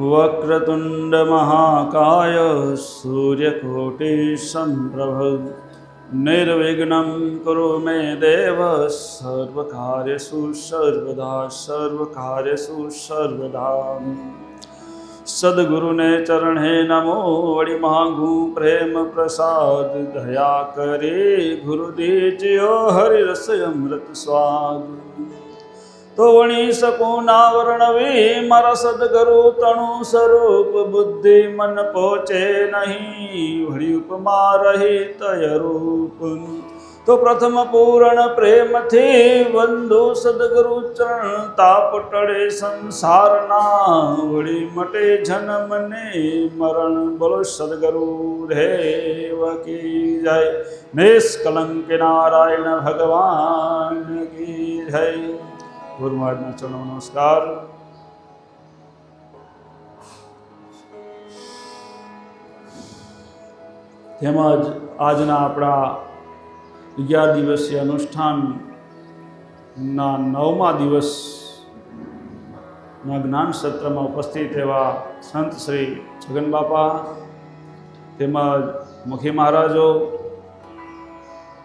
वक्रतुंड महाकाय सूर्यकोटिसम्प्रभ निर्विघ्नं कुरु मे देव सर्वकार्येषु सर्वदा। सद्गुरु ने चरणे नमो वड़ी मांगू प्रेम प्रसाद दया करे गुरु दीजियो हरि रस अमृत स्वाद। तो वणी सकूं ना वर्णवी मारा सद्गुरु तणु स्वरूप बुद्धि मन पहुँचे नहीं वड़ी उपमा रही तय रूप। तो प्रथम पूर्ण प्रेम थी वंदु सद्गुरु चरण ताप टळे संसार ना वड़ी मटे जन्म ने मरण। बोलो सद्गुरु देव की जय। निष्कलंक नारायण भगवान की जय। गुरु महाराज चरणों नमस्कार। તેમજ આજના આપણા 11 દિવસીય અનુષ્ઠાનના 9મા દિવસના જ્ઞાન સત્રમાં ઉપસ્થિત એવા સંત શ્રી છગન બાપા તેમજ મુખી મહારાજો,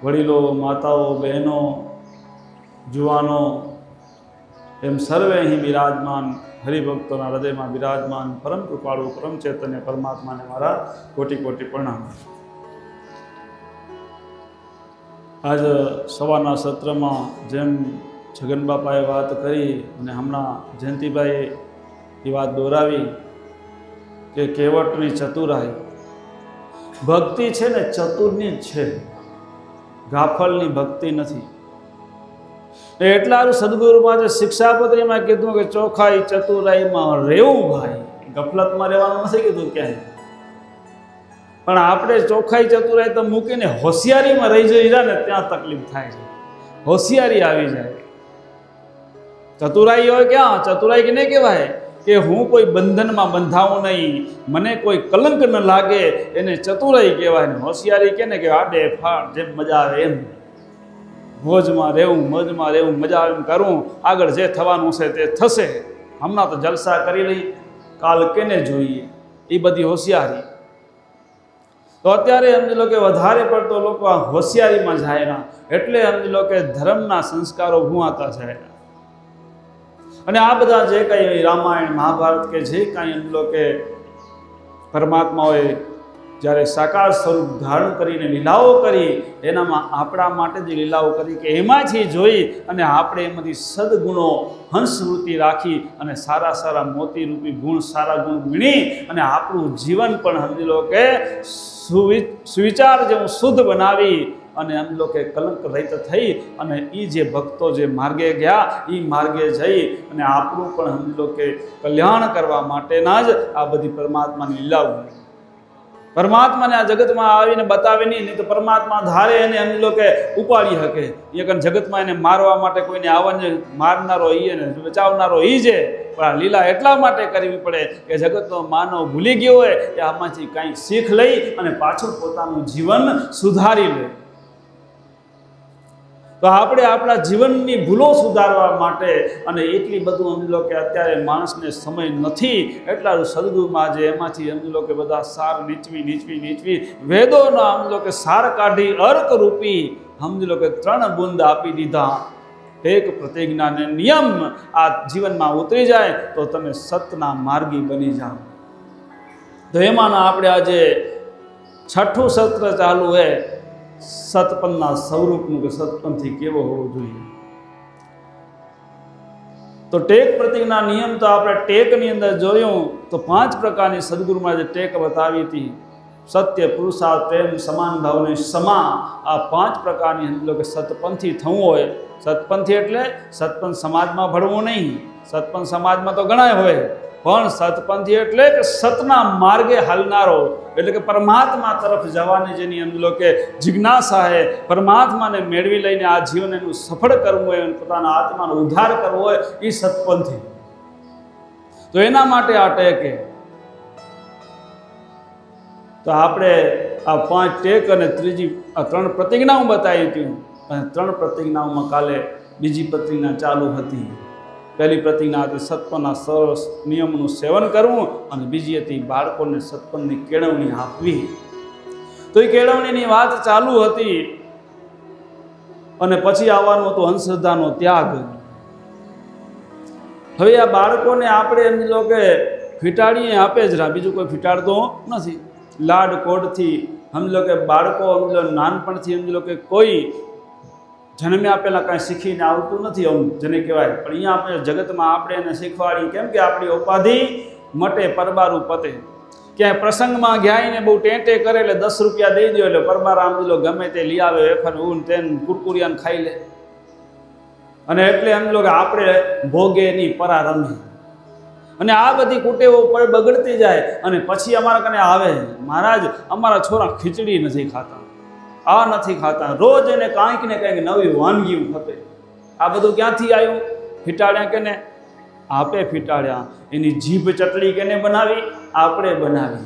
વડીલો, માતાઓ, બહેનો, જુવાનો એમ સર્વે અહીં બિરાજમાન હરિભક્તોના હૃદયમાં બિરાજમાન પરમ કૃપાળુ પરમ ચૈતન્ય પરમાત્માને મારા કોટી કોટી પ્રણામ। આજ સવારના સત્રમાં જેમ છગન બાપાએ વાત કરી અને હમણાં જયંતિભાઈએ એ વાત દોરાવી કે કેવટની ચતુરાઈ ભક્તિ છે ને ચતુરની જ છે, ગાફલની ભક્તિ નથી। એટલા સદગુરુમાં જે શિક્ષાપત્રીમાં કીધું કે ચોખાઈ ચતુરાઈમાં રહેવું ભાઈ, ગફલતમાં રહેવાનું નથી કીધું ક્યાંય। પણ આપણે ચોખાઈ ચતુરાઈ તો મૂકીને હોશિયારીમાં રહી જઈ જાય ને ત્યાં તકલીફ થાય છે, હોશિયારી આવી જાય। ચતુરાઈ હોય ક્યાં? ચતુરાઈ કેને કહેવાય કે હું કોઈ બંધનમાં બંધાવું નહીં, મને કોઈ કલંક ન લાગે, એને ચતુરાઈ કહેવાય। ને હોશિયારી કેને કે આડે ફાડ જેમ મજા આવે એમ મોજમાં રહેવું, મજા આવે એમ કરું, આગળ જે થવાનું છે તે થશે, હમણાં તો જલસા કરી લઈ, કાલ કેને જોઈએ, એ બધી હોશિયારી। તો અત્યારે સમજી લો કે વધારે પડતો લોકો આ હોશિયારીમાં જાય ના, એટલે સમજી લો કે ધર્મના સંસ્કારો ભૂવાતા જાય। અને આ બધા જે કંઈ રામાયણ મહાભારત કે જે કાંઈ સમજી લો કે પરમાત્માઓએ જ્યારે સાકાર સ્વરૂપ ધારણ કરીને લીલાઓ કરી, એનામાં આપણા માટે જે લીલાઓ કરી કે એમાંથી જોઈ અને આપણે એમાંથી સદગુણો હંસવૃત્તિ રાખી અને સારા સારા મોતીરૂપી ગુણ, સારા ગુણ વીણી અને આપણું જીવન પણ સમજી લો કે સુવિચાર જેવું શુદ્ધ બનાવી અને સમજી લો કે કલંક રહિત થઈ અને એ જે ભક્તો જે માર્ગે ગયા એ માર્ગે જઈ અને આપણું પણ સમજી લો કે કલ્યાણ કરવા માટેના જ આ બધી પરમાત્માની લીલાઓ। પરમાત્માને આ જગતમાં આવીને બતાવે નહીં તો પરમાત્મા ધારે એને સમજી લો કે ઉપાડી શકે। એ કારણ જગતમાં એને મારવા માટે કોઈને આવવાને મારનારો એ ને બચાવનારો એ છે, પણ આ લીલા એટલા માટે કરવી પડે કે જગતનો માનવ ભૂલી ગયો હોય કે આમાંથી કંઈક શીખ લઈ અને પાછું પોતાનું જીવન સુધારી લે। તો આપણે આપણા જીવનની ભૂલો સુધારવા માટે અને એટલી બધું સમજી લો કે અત્યારે માણસને સમય નથી, એટલા સદગુરુમાં જે એમાંથી સમજી લો કે બધા સાર નીચવી વેદોનો સમજી લો કે સાર કાઢી અર્ક રૂપી સમજી લો કે 3 બુંદ આપી દીધા। એક પ્રતિજ્ઞાને નિયમ આ જીવનમાં ઉતરી જાય તો તમે સતના માર્ગી બની જાઓ। તો એમાંના આપણે આજે 6ઠું સત્ર ચાલુ હે સતપંથના સ્વરૂપનું કે સતપંથી કેવો હોવો જોઈએ। તો ટેક પ્રતિજ્ઞા નિયમ તો આપણે ટેકની અંદર જોયું તો 5 પ્રકારની સદગુરુમાં જે ટેક બતાવી હતી, સત્ય, પુરુષાર્થ, પ્રેમ, સમાન ભાવને સમા, આ 5 પ્રકારની સમજી લો કે સતપંથી થવું હોય। સતપંથી એટલે સતપંથ સમાજમાં ભળવું નહીં, સતપંથ સમાજમાં તો ઘણા હોય, પણ સતપંથી એટલે કે સતના માર્ગે હાલનારો, એટલે કે પરમાત્મા તરફ જવાની જેની સમજી લો કે જિજ્ઞાસા હે, પરમાત્માને મેળવી લઈને આ જીવન એનું સફળ કરવું હોય, પોતાના આત્માનો ઉદ્ધાર કરવો હોય, એ સતપંથી। તો એના માટે આ ટેક હે। તો આપણે આ 5 ટેક અને ત્રીજી આ 3 પ્રતિજ્ઞાઓ બતાવી હતી અને 3 પ્રતિજ્ઞાઓમાં કાલે બીજી પ્રતિજ્ઞા ચાલુ હતી। પહેલી પ્રતિજ્ઞા હતી સત્પના સરસ નિયમનું સેવન કરવું, અને બીજી હતી બાળકોને સત્પનની કેળવણી આપવી. તો એ કેળવણીની વાત ચાલુ હતી, અને પછી આવવાનું હતું અંધશ્રદ્ધાનો ત્યાગ. હવે આ બાળકોને આપણે એમ જો કે ફીટાડીએ આપે જ રહ્યા, બીજું કોઈ ફીટાડતો નથી. લાડ કોડથી સમજો કે બાળકો સમજો નાનપણથી સમજો કે કોઈ જન્મ્યા પહેલાં કાંઈ શીખીને આવતું નથી, આમ જેને કહેવાય. પણ અહીંયા આપણે જગતમાં આપણે એને શીખવાડી, કેમ કે આપણી ઉપાધિ મટે પરબારું પતે. ક્યાંય પ્રસંગમાં ગયા ને બહુ ટેંટે કરે એટલે 10 રૂપિયા દઈ દો એટલે પરબારા આમ લો ગમે તે લઈ આવે, વેફર ઊન તેન કુરકુરિયાને ખાઈ લે. અને એટલે એમ લો કે આપણે ભોગે નહીં પરા રમે. અને આ બધી કુટેવો પર બગડતી જાય, અને પછી અમારા કને આવે, મહારાજ અમારા છોરા ખીચડી નથી ખાતા, આ નથી ખાતા, રોજ એને કાંઈક ને કંઈક નવી વાનગી ખપે. આ બધું ક્યાંથી આવ્યું? ફીટાડ્યા કેને? આપે ફીટાડ્યા. એની જીભ ચટણી કેને બનાવી? આપણે બનાવી.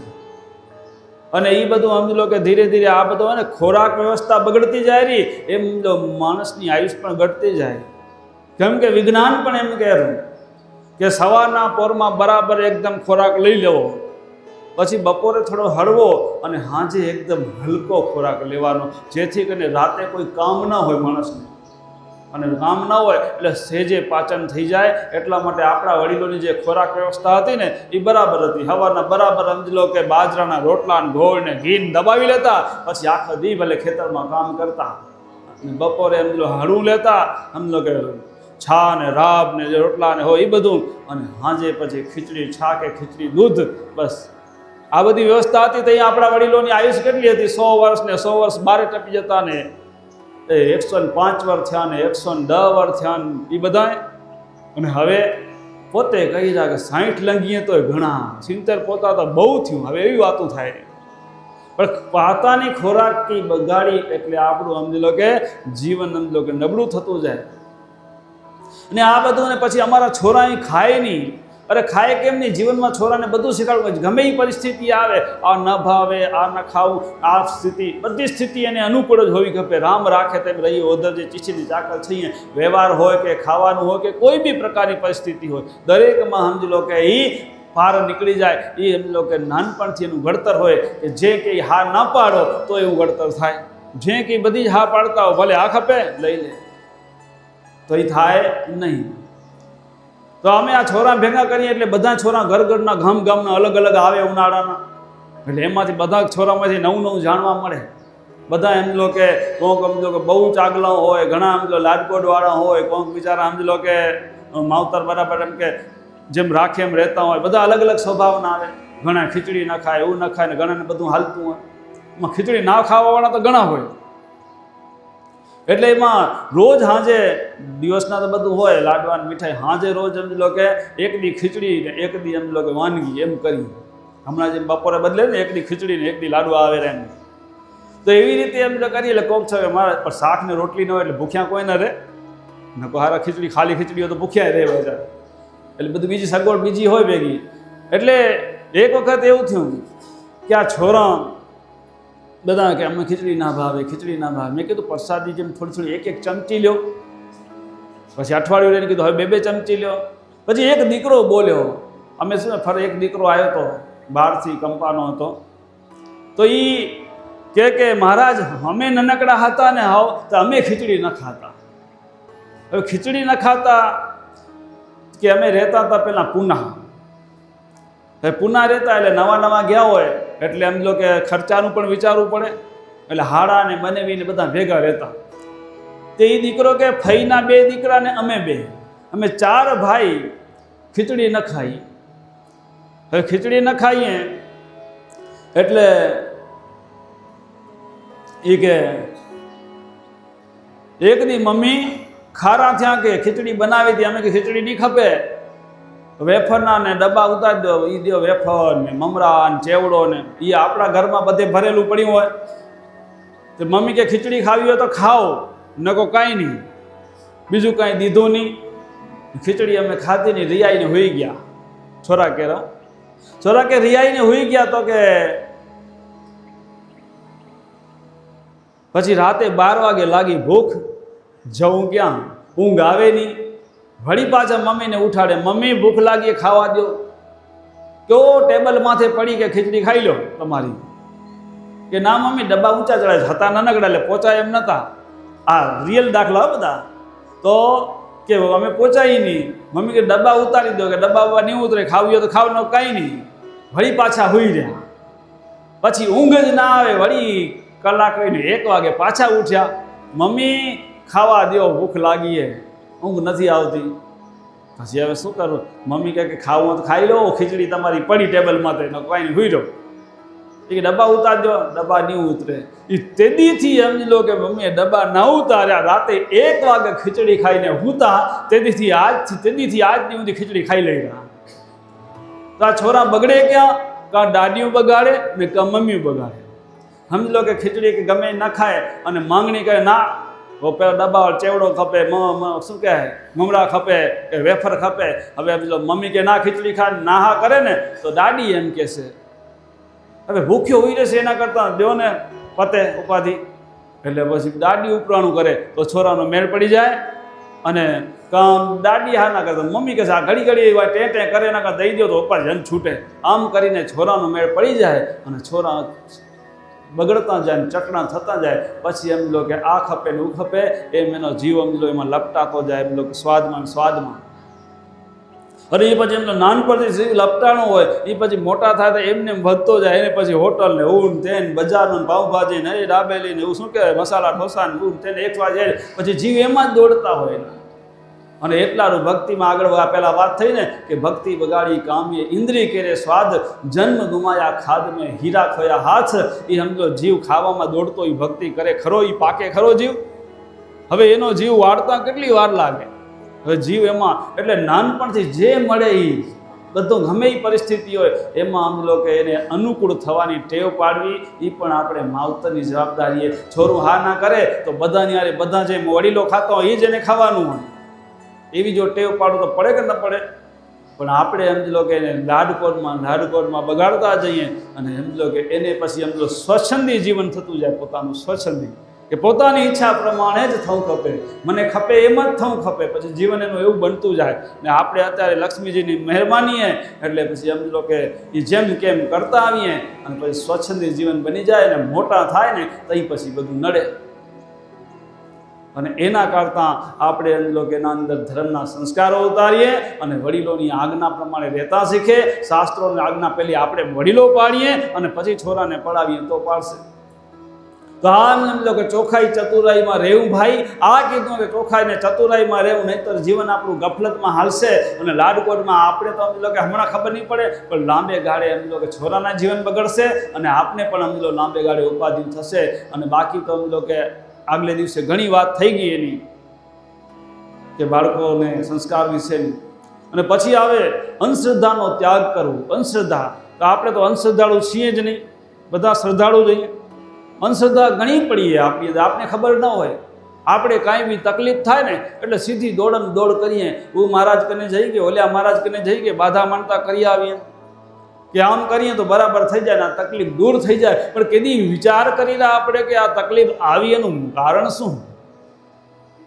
અને એ બધું સમજી લો કે ધીરે ધીરે આ બધું ને ખોરાક વ્યવસ્થા બગડતી જાય રહી, એમ જો માણસની આયુષ પણ ઘટતી જાય. કેમ કે વિજ્ઞાન પણ એમ કહેવું કે સવારના પોરમાં બરાબર એકદમ ખોરાક લઈ લેવો, પછી બપોરે થોડો હળવો, અને સાંજે એકદમ હલકો ખોરાક લેવાનો, જેથી કરીને રાતે કોઈ કામ ન હોય માણસને, અને કામ ન હોય એટલે સહેજે પાચન થઈ જાય. એટલા માટે આપણા વડીલોની જે ખોરાક વ્યવસ્થા હતી ને એ બરાબર હતી. સવારના બરાબર સમજી લો કે બાજરાના રોટલા ને ગોળ ને ઘી દબાવી લેતા, પછી આખો દી ભલે ખેતરમાં કામ કરતા, અને બપોરે સમજી લો હળવું લેતા, સમજી લો કે છા ને રાબ ને જે રોટલા ને હોય એ બધું, અને સાંજે પછી ખીચડી છા કે ખીચડી દૂધ, બસ આ બધી વ્યવસ્થા હતી. તો અહીંયા આપણા વડીલોની આયુષ કેટલી હતી? 100 વર્ષ ને 100 વર્ષ બારે ટપી જતા ને 105 વર્ષ થયા ને 110 વર્ષ થયા ને એ બધા. અને હવે પોતે કહી જાય કે 60 લંઘીએ તો ઘણા, 70 પોતા તો બહુ થયું. હવે એવી વાતો થાય. પણ પાતાની ખોરાકથી બગાડી એટલે આપણું સમજી લો કે જીવન સમજી લો કે નબળું થતું જાય. અને આ બધું ને પછી અમારા છોરા અહીં ખાય નહીં. અરે ખાય કેમ નહીં? જીવનમાં છોરાને બધું શીખવાડવું. ગમે એ પરિસ્થિતિ આવે, આ ન ભાવે, આ ન ખાવું, આ સ્થિતિ, બધી સ્થિતિ એને અનુકૂળ જ હોવી ખપે. રામ રાખે તેમ રહીએ, ઓધર જે ચીચીની ચાકર છીએ, વ્યવહાર હોય કે ખાવાનું હોય કે કોઈ બી પ્રકારની પરિસ્થિતિ હોય, દરેકમાં સમજી લો કે એ પાર નીકળી જાય. એ સમજી લો કે નાનપણથી એનું ઘડતર હોય કે જે કંઈ હા ના પાડો તો એવું ઘડતર થાય. જે કંઈ બધી જ હા પાડતા હોય, ભલે આ ખપે લઈ લે, તો એ થાય નહીં. તો અમે આ છોરા ભેગા કરીએ એટલે બધા છોરા ઘરના ગામના અલગ અલગ આવે ઉનાળાના, એટલે એમાંથી બધા છોરામાંથી નવું નવું જાણવા મળે. બધા એમ લો કે કોઈક સમજો કે બહુ ચાગલા હોય, ઘણા સમજો લાડકોડવાળા હોય, કોઈક બિચારા સમજી લો કે માવતર બરાબર એમ કે જેમ રાખે એમ રહેતા હોય. બધા અલગ અલગ સ્વભાવના આવે. ઘણા ખીચડી ના ખાય, એવું ના ખાય, ને ઘણાને બધું હાલતું હોય. એમાં ખીચડી ના ખાવાવાળા તો ઘણા હોય. એટલે એમાં રોજ સાંજે દિવસના તો બધું હોય લાડવા મીઠાઈ, સાંજે રોજ સમજી લો કે એક દી ખીચડી ને એક દી સમજી લો કે વાનગી એમ કરી. હમણાં જેમ બપોરે બદલે ને એક દી ખીચડી ને એક દી લાડવા આવે રહે. તો એવી રીતે એમ કરીએ એટલે કોક છે કે મારે પણ શાક ને રોટલી ન હોય એટલે ભૂખ્યા કોઈ ના રહે ને. હારા ખીચડી ખાલી ખીચડી હોય તો ભૂખ્યા રહે બધા. એટલે બધું બીજી સગવડ બીજી હોય ભેગી. એટલે એક વખત એવું થયું કે આ છોરા બધા કે અમે ખીચડી ના ભાવે, ખીચડી ના ભાવે. મેં કીધું પ્રસાદી જેમ થોડી થોડી એક એક ચમચી લ્યો. પછી અઠવાડિયું રહીને કીધું હવે 2 ચમચી લ્યો. પછી એક દીકરો બોલ્યો. અમે શું ફરી એક દીકરો આવ્યો હતો બહારથી, કંપાનો હતો. તો એ કે મહારાજ અમે નાનકડા હતા ને હાવ તો અમે ખીચડી ન ખાતા. હવે ખીચડી ન ખાતા કે અમે રહેતા હતા પહેલાં પૂના. હવે પૂના રહેતા એટલે નવા નવા ગયા હોય એટલે એમ લો કે ખર્ચાનું પણ વિચારવું પડે. એટલે હાડા ને બનેવીને બધા ભેગા રહેતા. તે એ દીકરો કે ફઈના 2 દીકરા ને અમે 2, અમે 4 ભાઈ ખીચડી ન ખાઈએ. હવે ખીચડી ન ખાઈએ એટલે એ કે એક દી મમ્મી ખારા થયા કે ખીચડી બનાવી હતી. અમે કે ખીચડી નહીં ખપે, વેફરના ને ડબ્બા ઉતારી દો. એ દો વેફર ને મમરા ને ચેવડો ને એ આપણા ઘરમાં બધે ભરેલું પડ્યું હોય. તો મમ્મી કે ખીચડી ખાવી હોય તો ખાઓ, ન કહો કાંઈ નહીં. બીજું કાંઈ દીધું નહીં. ખીચડી અમે ખાધી નહીં, રિયાઈને હોઈ ગયા. છોરા કે રિયાઈને હોઈ ગયા. તો કે પછી રાતે 12 વાગે લાગી ભૂખ. જવું ક્યાં? ઊંઘ આવે નહીં. વળી પાછા મમ્મીને ઉઠાડે, મમ્મી ભૂખ લાગી, ખાવા દો. કેવો ટેબલ માથે પડી કે ખીચડી ખાઈ લો તમારી, કે ના મમ્મી ડબ્બા ઊંચા ચડાય હતા નાનકડા એટલે પહોંચાય એમ નતા. આ રિયલ દાખલા બધા. તો કે અમે પહોંચાય નહીં, મમ્મી કે ડબ્બા ઉતારી દો, કે ડબ્બા બાબા નહીં ઉતરે, ખાવું હોય તો ખાવ, ન કાંઈ નહીં. વળી પાછા હુઈ રહ્યા, પછી ઊંઘ જ ના આવે, વળી કલાક રહીને 1 વાગે પાછા ઉઠ્યા, મમ્મી ખાવા દો, ભૂખ લાગી હે, ઊંઘ નથી આવતી. પછી હવે શું કરું? મમ્મી કહે કે ખાવું તો ખાઈ લો, ખીચડી તમારી પડી ટેબલમાં, તો કાંઈ નહીં, હુઈ રહો. એ ડબ્બા ઉતારજો, ડબ્બા નહીં ઉતરે. એ તેદીથી સમજી લો કે મમ્મીએ ડબ્બા ન ઉતાર્યા, રાતે 1 વાગે ખીચડી ખાઈને હુતા, તેદીથી આજ સુધી ખીચડી ખાઈ લઈ રહ્યા. તો આ છોરા બગડે ક્યાં? કાં દાદીઓ બગાડે ને કાં મમ્મીઓ બગાડે. સમજી લો કે ખીચડી કે ગમે ન ખાય અને માંગણી કરે, ના પેલા ડબ્બા ચેવડો ખપે, શું કહે મમરા ખપે કે વેફર ખપે. હવે સમજી લો મમ્મી કે ના ખીચડી ખા, ના હા કરે ને તો દાદી એમ કહેશે હવે ભૂખ્યો હોઈ રહેશે, એના કરતાં દો ને પતે ઉપાધિ. એટલે પછી દાદી ઉપરાણું કરે તો છોરાનો મેળ પડી જાય. અને દાદી હા ના કરે તો મમ્મી કહે આ ઘડી ટેં કરે, એના કરતાં દઈ દો તો ઉપર જન છૂટે. આમ કરીને છોરાનો મેળ પડી જાય અને છોરા બગડતા જાય ને ચકણા થતા જાય. પછી એમ લો કે આ ખપે ને હું ખપે, એમ એનો જીવ એમ લો એમાં લપટાતો જાય, એમ લો કે સ્વાદમાં. અને એ પછી એમનો નાનપણથી જીવ લપટાણો હોય, એ પછી મોટા થાય તો એમને વધતો જાય. એને પછી હોટલ ને ઊન તેને, બજારનું પાઉંભાજી ને દાબેલી ને એવું શું કહેવાય મસાલા ઢોસા ને ઊન તેને એકવાર જાય, પછી જીવ એમાં જ દોડતા હોય. અને એટલાનું ભક્તિમાં આગળ પહેલાં વાત થઈ ને કે ભક્તિ બગાડી કામીએ ઇન્દ્રિય કેરે સ્વાદ, જન્મ ગુમાયા ખાદ મેં હીરા ખોયા હાથ. એ સમજો જીવ ખાવામાં દોડતો એ ભક્તિ કરે ખરો, એ પાકે ખરો જીવ? હવે એનો જીવ વાળતા કેટલી વાર લાગે? હવે જીવ એમાં એટલે નાનપણથી જે મળે એ બધું ગમે એ પરિસ્થિતિ હોય એમાં સમજો કે એને અનુકૂળ થવાની ટેવ પાડવી, એ પણ આપણે માવતરની જવાબદારીએ. છોરું હા ના કરે તો બધાની યારે બધા જે વડીલો ખાતા હોય એ જ એને ખાવાનું હોય. એવી જો ટેવ પાડો તો પડે કે ન પડે? પણ આપણે સમજી લો કે એને લાડકોડમાં બગાડતા જઈએ અને સમજી લો કે એને પછી સમજી લો સ્વચ્છંદી જીવન થતું જાય, પોતાનું સ્વચ્છંદી, કે પોતાની ઈચ્છા પ્રમાણે જ થવું ખપે, મને ખપે એમ જ થવું ખપે. પછી જીવન એનું એવું બનતું જાય. ને આપણે અત્યારે લક્ષ્મીજીની મહેરબાની એટલે પછી સમજી લો કે એ જેમ કેમ કરતા આવીએ અને પછી સ્વચ્છંદી જીવન બની જાય ને મોટા થાય ને તો એ પછી બધું નડે. અને એના કરતાં આપણે એમ લો કે એના અંદર ધર્મના સંસ્કારો ઉતારીએ અને વડીલોની આજ્ઞા પ્રમાણે રહેતા શીખે. શાસ્ત્રોની આજ્ઞા પહેલી આપણે વડીલો પાડીએ અને પછી છોરાને પડાવીએ તો પાડશે. તો આ એમ લો કે ચોખ્ખાઈ ચતુરાઈમાં રહેવું. ભાઈ આ કીધું કે ચોખ્ખાઈ ને ચતુરાઈમાં રહેવું, નહીંતર જીવન આપણું ગફલતમાં હાલશે. અને લાડકોડમાં આપણે તો એમ લો કે હમણાં ખબર નહીં પડે, પણ લાંબે ગાળે એમ લો કે છોરાના જીવન બગડશે અને આપને પણ એમ લો લાંબે ગાળે ઉપાધિ થશે. અને બાકી તો એમ લો કે આગલે દિવસે ઘણી વાત થઈ ગઈ એની કે બાળકોને સંસ્કાર વિશેની. અને પછી આવે અંધશ્રદ્ધાનો ત્યાગ કરવો. અંધશ્રદ્ધા તો આપણે તો અંધશ્રદ્ધાળુ છીએ જ નહીં, બધા શ્રદ્ધાળુ જઈએ. અંધશ્રદ્ધા ઘણી પડીએ આપણે ખબર ન હોય. આપણે કાંઈ બી તકલીફ થાય ને એટલે સીધી દોડ કરીએ, હું મહારાજ કને જઈ કે ઓલ્યા મહારાજ કને જઈ કે બાધા માનતા કરી આવીએ કે આમ કરીએ તો બરાબર થઈ જાય ને આ તકલીફ દૂર થઈ જાય. પણ કદી વિચાર કરી રહ્યા આપણે કે આ તકલીફ આવી એનું કારણ શું?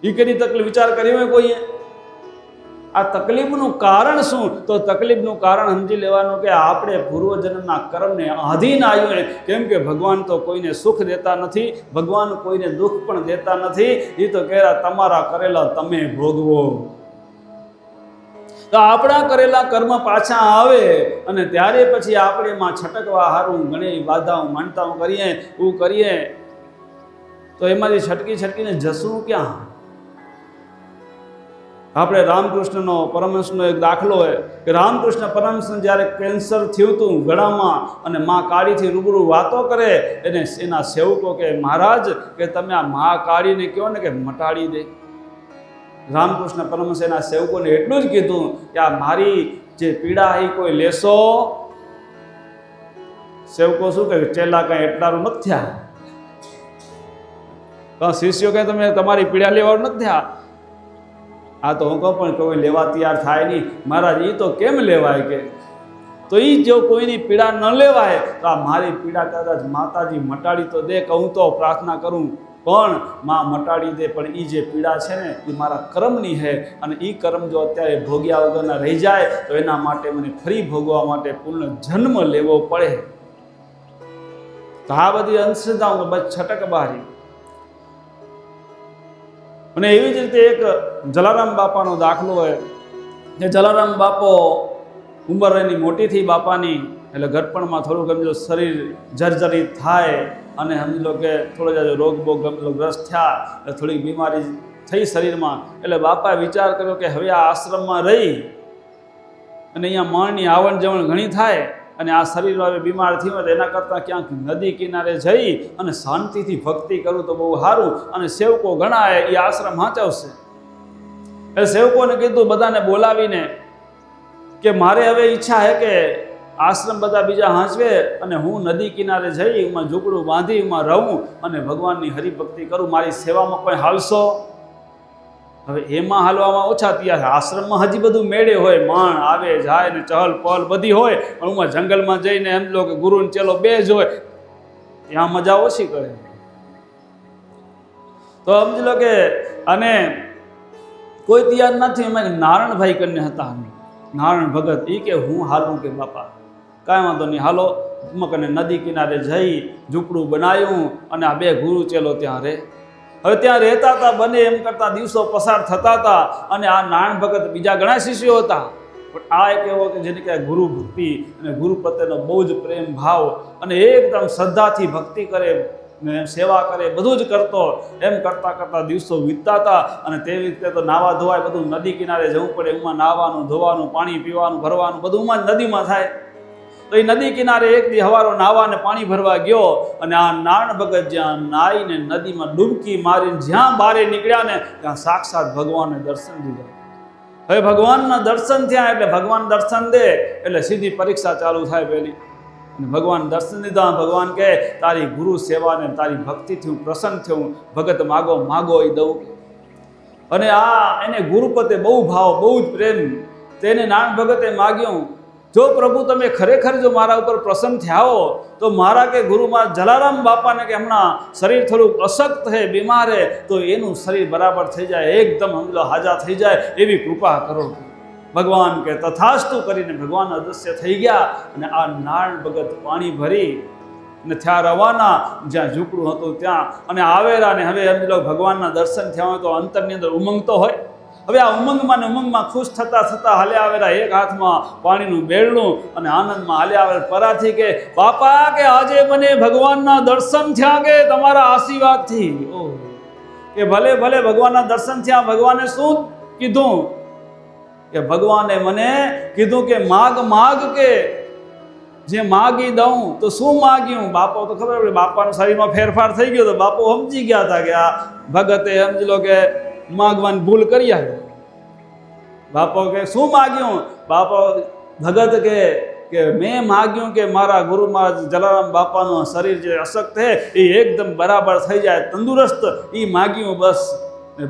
એ કદી તકલીફ વિચાર કર્યો હોય કોઈએ? આ તકલીફનું કારણ શું? તો તકલીફનું કારણ સમજી લેવાનું કે આપણે પૂર્વજન્મના કર્મને આધીન આવ્યું. કેમ કે ભગવાન તો કોઈને સુખ દેતા નથી, ભગવાન કોઈને દુઃખ પણ દેતા નથી. એ તો કહેરા તમારા કરેલા તમે ભોગવો. તો આપણા કરેલા કર્મ પાછા આવે અને ત્યારે પછી આપણે એમાં છટકવા હારું ઘણી બાધાઓ માનતાઓ કરીએ, એવું કરીએ તો એમાંથી છટકીને જશું ક્યાં? આપણે રામકૃષ્ણનો પરમહંસનો એક દાખલો હોય કે રામકૃષ્ણ પરમહંસને જ્યારે કેન્સર થયું હતું ગળામાં અને મા કાળીથી રૂબરૂ વાતો કરે, એને એના સેવકો કે મહારાજ કે તમે આ મા કાળીને કહો ને કે મટાડી દે. રામકૃષ્ણ પરમહંસ એના સેવકોને એટલું જ કીધું કે આ મારી જે પીડા એ કોઈ લેશો? સેવકો શું કહે? ચેલા કાંઈ એટલારું નથી થયા. શિષ્યો કહે તમે તમારી પીડા લેવાનું નથી થયા. આ તો હું કહું પણ કોઈ લેવા તૈયાર થાય નહીં. મહારાજ એ તો કેમ લેવાય? કે તો એ જો કોઈની પીડા ન લેવાય તો આ મારી પીડા કદાચ માતાજી મટાડી તો દે. કહું તો પ્રાર્થના કરું પણ માં મટાડી દે, પણ એ જે પીડા છે ને એ મારા કર્મની છે, અને એ કર્મ જો અત્યારે ભોગ્યા વગરના રહી જાય તો એના માટે મને ફરી ભોગવા માટે પૂર્ણ જન્મ લેવો પડે. તો આ બધી અંધશ્રદ્ધાઓ બસ છટક બારી. અને એવી જ રીતે એક જલારામ બાપાનો દાખલો હોય કે જલારામ બાપો ઉંમર એની મોટી થઈ બાપાની, એટલે ઘટપણમાં થોડુંક સમજો શરીર જર્જરિત થાય અને સમજી લો કે થોડો જ રોગ બોગ ગ્રસ્ત થયા, એટલે થોડીક બીમારી થઈ શરીરમાં. એટલે બાપાએ વિચાર કર્યો કે હવે આ આશ્રમમાં રહી અને અહીંયા માણની આવન જવણ ઘણી થાય અને આ શરીર હવે બીમાર થયું હોય તો એના કરતાં ક્યાંક નદી કિનારે જઈ અને શાંતિથી ભક્તિ કરું તો બહુ સારું, અને સેવકો ઘણા એ આશ્રમ હાંચવશે. એટલે સેવકોને કીધું, બધાને બોલાવીને કે મારે હવે ઈચ્છા છે કે આશ્રમ બધા બીજા હાંચવે અને હું નદી કિનારે જઈ એમાં ઝૂંપડું બાંધી એમાં રહું અને ભગવાનની હરિભક્તિ કરું. મારી સેવામાં કોઈ હાલશો? હવે એમાં હાલવામાં ઓછા તૈયાર. આશ્રમમાં હજી બધું મેળે હોય, માણ આવે જાય ને ચહલ પહલ બધી હોય, પણ હું જંગલમાં જઈને એમ લો કે ગુરુ ને ચેલો બે જ હોય, ત્યાં મજા ઓછી કરે. તો સમજી લો કે અને કોઈ તૈયાર નથી. એમાં નારાયણભાઈ કરીને હતા, નારાયણ ભગત. એ કે હું હાલું કે બાપા કાંઈ વાંધો નહીં, હાલો. કને નદી કિનારે જઈ ઝૂંપડું બનાવ્યું અને આ બે ગુરુ ચેલો ત્યાં રહે. હવે ત્યાં રહેતા હતા, બને એમ કરતા દિવસો પસાર થતા હતા, અને આ નારાયણ ભગત બીજા ઘણા શિષ્યો હતા, પણ આ એક એવો કે જેને કહેવાય ગુરુ ભક્તિ અને ગુરુ પ્રત્યેનો બહુ જ પ્રેમ ભાવ અને એકદમ શ્રદ્ધાથી ભક્તિ કરે ને સેવા કરે, બધું જ કરતો. એમ કરતાં કરતાં દિવસો વીતતા હતા. અને તેવી રીતે તો નાવા ધોવાય બધું નદી કિનારે જવું પડે, એમાં નાવાનું ધોવાનું પાણી પીવાનું ભરવાનું બધું માં નદીમાં થાય. તો એ નદી કિનારે એક દી હવારો નાવાને પાણી ભરવા ગયો અને આ નારાયણ ભગત જ્યાં નાઈને નદીમાં ડૂબકી મારીને જ્યાં બારે નીકળ્યા ને ત્યાં સાક્ષાત ભગવાનને દર્શન દીધા. હવે ભગવાનના દર્શન થયા એટલે ભગવાન દર્શન દે એટલે સીધી પરીક્ષા ચાલુ થાય પહેલી. અને ભગવાન દર્શન દીધા. ભગવાન કહે તારી ગુરુ સેવાને તારી ભક્તિથી હું પ્રસન્ન થયો, ભગત માગો માગો એ દઉં. અને આ એને ગુરુ પ્રત્યે બહુ ભાવ, બહુ જ પ્રેમ. તેને નારાયણ ભગતે માગ્યું, જો પ્રભુ તમે ખરેખર જો મારા ઉપર પ્રસન્ન થયા હો તો મારા કે ગુરુમાં જલારામ બાપાને કે હમણાં શરીર થોડુંક અશક્ત છે, બીમાર છે, તો એનું શરીર બરાબર થઈ જાય, એકદમ સમજો હાજા થઈ જાય એવી કૃપા કરો. ભગવાન કે તથાસ્તુ કરીને ભગવાન અદૃશ્ય થઈ ગયા. અને આ નારાયણ ભગત પાણી ભરી ને થયા રવાના જ્યાં ઝૂંપડું હતું ત્યાં. અને આવેલા ને હવે સમજી લો ભગવાનના દર્શન થયા હોય તો અંતરની અંદર ઉમંગ તો હોય. હવે આ ઉમંગમાં ને ઉમંગમાં ખુશ થતા થતા હાલ્યા આવેલા, એક હાથમાં પાણીનું બેરણું અને આનંદમાં હાલ્યા આવેલા. પરાથી કે બાપા કે આજે મને ભગવાનના દર્શન થયા કે તમારા આશીર્વાદથી. કે ભલે ભલે ભગવાનના દર્શન થયા. ભગવાને શું કીધું? કે ભગવાને મને કીધું કે માગ માગ, કે જે માગી દઉં. તો શું માગ્યું? બાપો તો ખબર પડે, બાપાના શરીરમાં ફેરફાર થઈ ગયો તો બાપો સમજી ગયા હતા કે આ ભગતે સમજી લો કે માગવાની ભૂલ કરી આવ્યો. બાપો કે શું માગ્યું? બાપો ભગત કે મેં માગ્યું કે મારા ગુરુ મહારાજ જલારામ બાપાનું શરીર જે અશક્ત છે એ એકદમ બરાબર થઈ જાય, તંદુરસ્ત, એ માગ્યું બસ.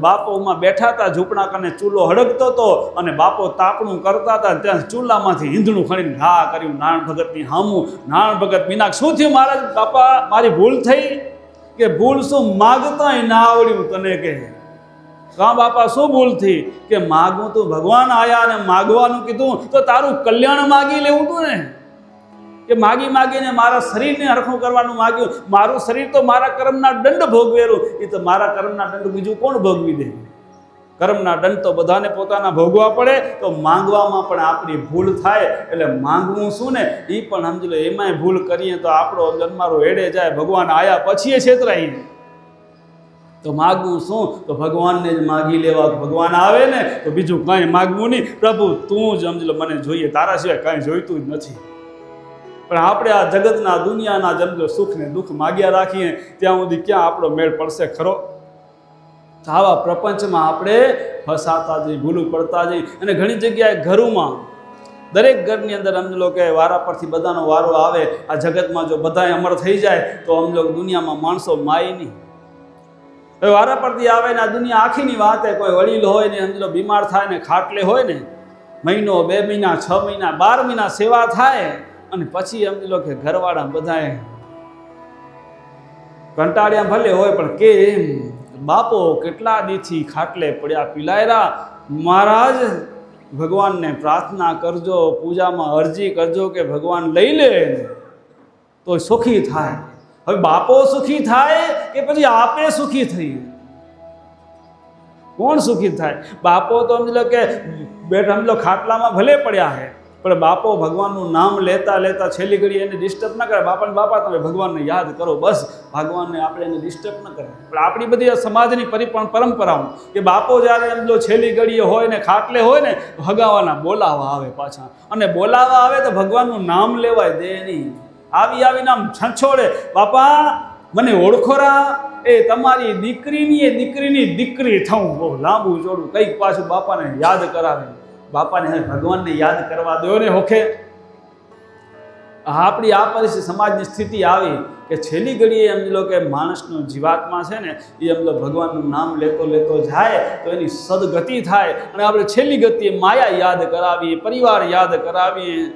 બાપોમાં બેઠા હતા, ઝૂંપડા કને ચૂલો હળગતો હતો અને બાપો તાપણું કરતા હતા. ત્યાં ચૂલામાંથી ઈંધણું ખણીને ઘા કર્યું નારાયણ ભગતની હામું. નારાયણ ભગત મીનાક શું થયું મહારાજ? બાપા મારી ભૂલ થઈ. કે ભૂલ શું? માગતાય ના આવડ્યું તને. કે કાં બાપા શું ભૂલ થઈ? કે માગું તું ભગવાન આયા અને માગવાનું કીધું તો તારું કલ્યાણ માગી લેવું તું ને. કે માગી માગીને મારા શરીરને હરખું કરવાનું માગ્યું. મારું શરીર તો મારા કર્મના દંડ ભોગવેલું. એ તો મારા કર્મના દંડ બીજું કોણ ભોગવી દે? કર્મના દંડ તો બધાને પોતાના ભોગવા પડે. તો માંગવામાં પણ આપણી ભૂલ થાય. એટલે માંગવું શું ને એ પણ સમજી લો, એમાંય ભૂલ કરીએ તો આપણો જન્મારો હેડે જાય. ભગવાન આયા પછી એ છેતરાઈ. તો માગવું શું? તો ભગવાનને જ માગી લેવા. ભગવાન આવે ને તો બીજું કાંઈ માગવું નહીં. પ્રભુ તું જ સમજી લો મને જોઈએ, તારા સિવાય કાંઈ જોઈતું જ નથી. પણ આપણે આ જગતના દુનિયાના જમજો સુખ ને દુઃખ માગ્યા રાખીએ ત્યાં સુધી ક્યાં આપણો મેળ પડશે ખરો? આવા પ્રપંચમાં આપણે ફસાતા જઈએ, ભૂલું પડતા જઈએ. અને ઘણી જગ્યાએ ઘરોમાં, દરેક ઘરની અંદર સમજી લો કે વારા પરથી બધાનો વારો આવે. આ જગતમાં જો બધાય અમર થઈ જાય તો સમજી લો દુનિયામાં માણસો માય નહીં. હવે વારા પરથી આવે ને આ દુનિયા આખીની વાત હે. કોઈ વડીલ હોય ને સમજી લો બીમાર થાય ને ખાટલે હોય ને, મહિનો 2 મહિના 6 મહિના 12 મહિના સેવા થાય અને પછી સમજી લો કે ઘરવાળા બધાએ કંટાળ્યા ભલે હોય પણ કે એમ બાપો કેટલા દીથી ખાટલે પડ્યા પીલાયરા, મહારાજ ભગવાનને પ્રાર્થના કરજો, પૂજામાં અરજી કરજો કે ભગવાન લઈ લે તો સુખી થાય. હવે બાપો સુખી થાય કે પછી આપે સુખી થઈએ? કોણ સુખી થાય? બાપો તો સમજી લો કે બેઠા સમજી લો ખાટલામાં ભલે પડ્યા હે, પણ બાપો ભગવાનનું નામ લેતા લેતા છેલ્લી ઘડી એને ડિસ્ટર્બ ન કરે. બાપાને બાપા તમે ભગવાનને યાદ કરો, બસ ભગવાનને આપણે એને ડિસ્ટર્બ ન કરે. પણ આપણી બધી સમાજની પરંપરાઓ કે બાપો જ્યારે એમ જો છેલ્લી ઘડીએ હોય ને ખાટલે હોય ને હગાવાના બોલાવા આવે પાછા, અને બોલાવા આવે તો ભગવાનનું નામ લેવાય દે નહીં. આવી નામ છંછોડે, બાપા મને ઓળખોરા, એ તમારી દીકરીની દીકરી થવું. બહુ લાંબુ જોડું કંઈક પાછું બાપાને યાદ કરાવે. બાપાને ભગવાનને યાદ કરવા દો ને હોખે. આપણી આ પરિસ્થિતિ સમાજની સ્થિતિ આવી કે છેલ્લી ઘડીએ એમ લો કે માણસનો જીવાત્મા છે ને એ એમ લો ભગવાનનું નામ લેતો લેતો જાય તો એની સદગતિ થાય. અને આપણે છેલ્લી ગતિએ માયા યાદ કરાવીએ, પરિવાર યાદ કરાવીએ.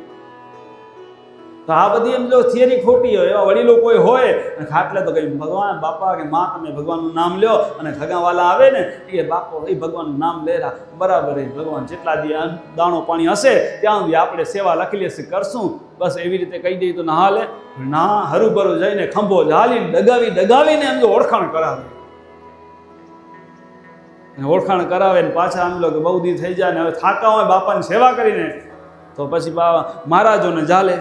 તો આ બધી એમ જો થિયરી ખોટી હોય. એવા વડીલો કોઈ હોય અને ખાટલે તો કંઈ ભગવાન બાપા કે મા તમે ભગવાનનું નામ લ્યો, અને ખગાવાલા આવે ને એ બાપો એ ભગવાનનું નામ લેરા બરાબર. એ ભગવાન જેટલા દી દાણો પાણી હશે ત્યાં સુધી આપણે સેવા લખી લેશે કરશું, બસ એવી રીતે કહી દઈએ તો ના હાલે. ના, હરુભરું જઈને ખંભો ઝાલીને ડગાવીને એમ જો ઓળખાણ કરાવે. ઓળખાણ કરાવે ને પાછા એમ લો કે બહુ દી થઈ જાય ને હવે થાકા હોય બાપાની સેવા કરીને તો પછી મહારાજોને ઝાલે.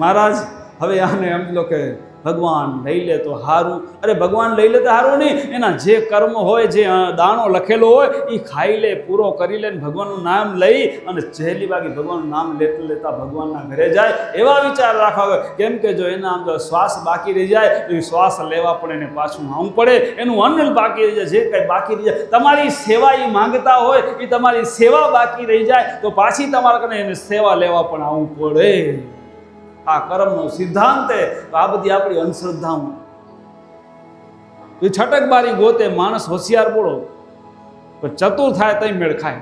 મહારાજ હવે આને એમ લો કે ભગવાન લઈ લે તો સારું. અરે ભગવાન લઈ લે તો સારું નહીં, એના જે કર્મ હોય, જે દાણો લખેલો હોય એ ખાઈ લે, પૂરો કરી લે, ભગવાનનું નામ લઈ અને છેલ્લી વાગી ભગવાનનું નામ લેતા ભગવાનના ઘરે જાય એવા વિચાર રાખવા. કેમ કે જો એના આમ શ્વાસ બાકી રહી જાય તો એ શ્વાસ લેવા પડે ને પાછું આવવું પડે, એનું અન્ન બાકી રહી જાય, જે કંઈ બાકી રહી જાય. તમારી સેવા એ માંગતા હોય, એ તમારી સેવા બાકી રહી જાય તો પાછી તમારા કને એને સેવા લેવા પણ આવવું પડે. આ કર્મનો સિદ્ધાંત. આ બધી આપણી અંધશ્રદ્ધાઓ. એ છટકબારી ગોતે માણસ હોશિયાર બોલો, પણ ચતુર થાય તઈ મેળ ખાય.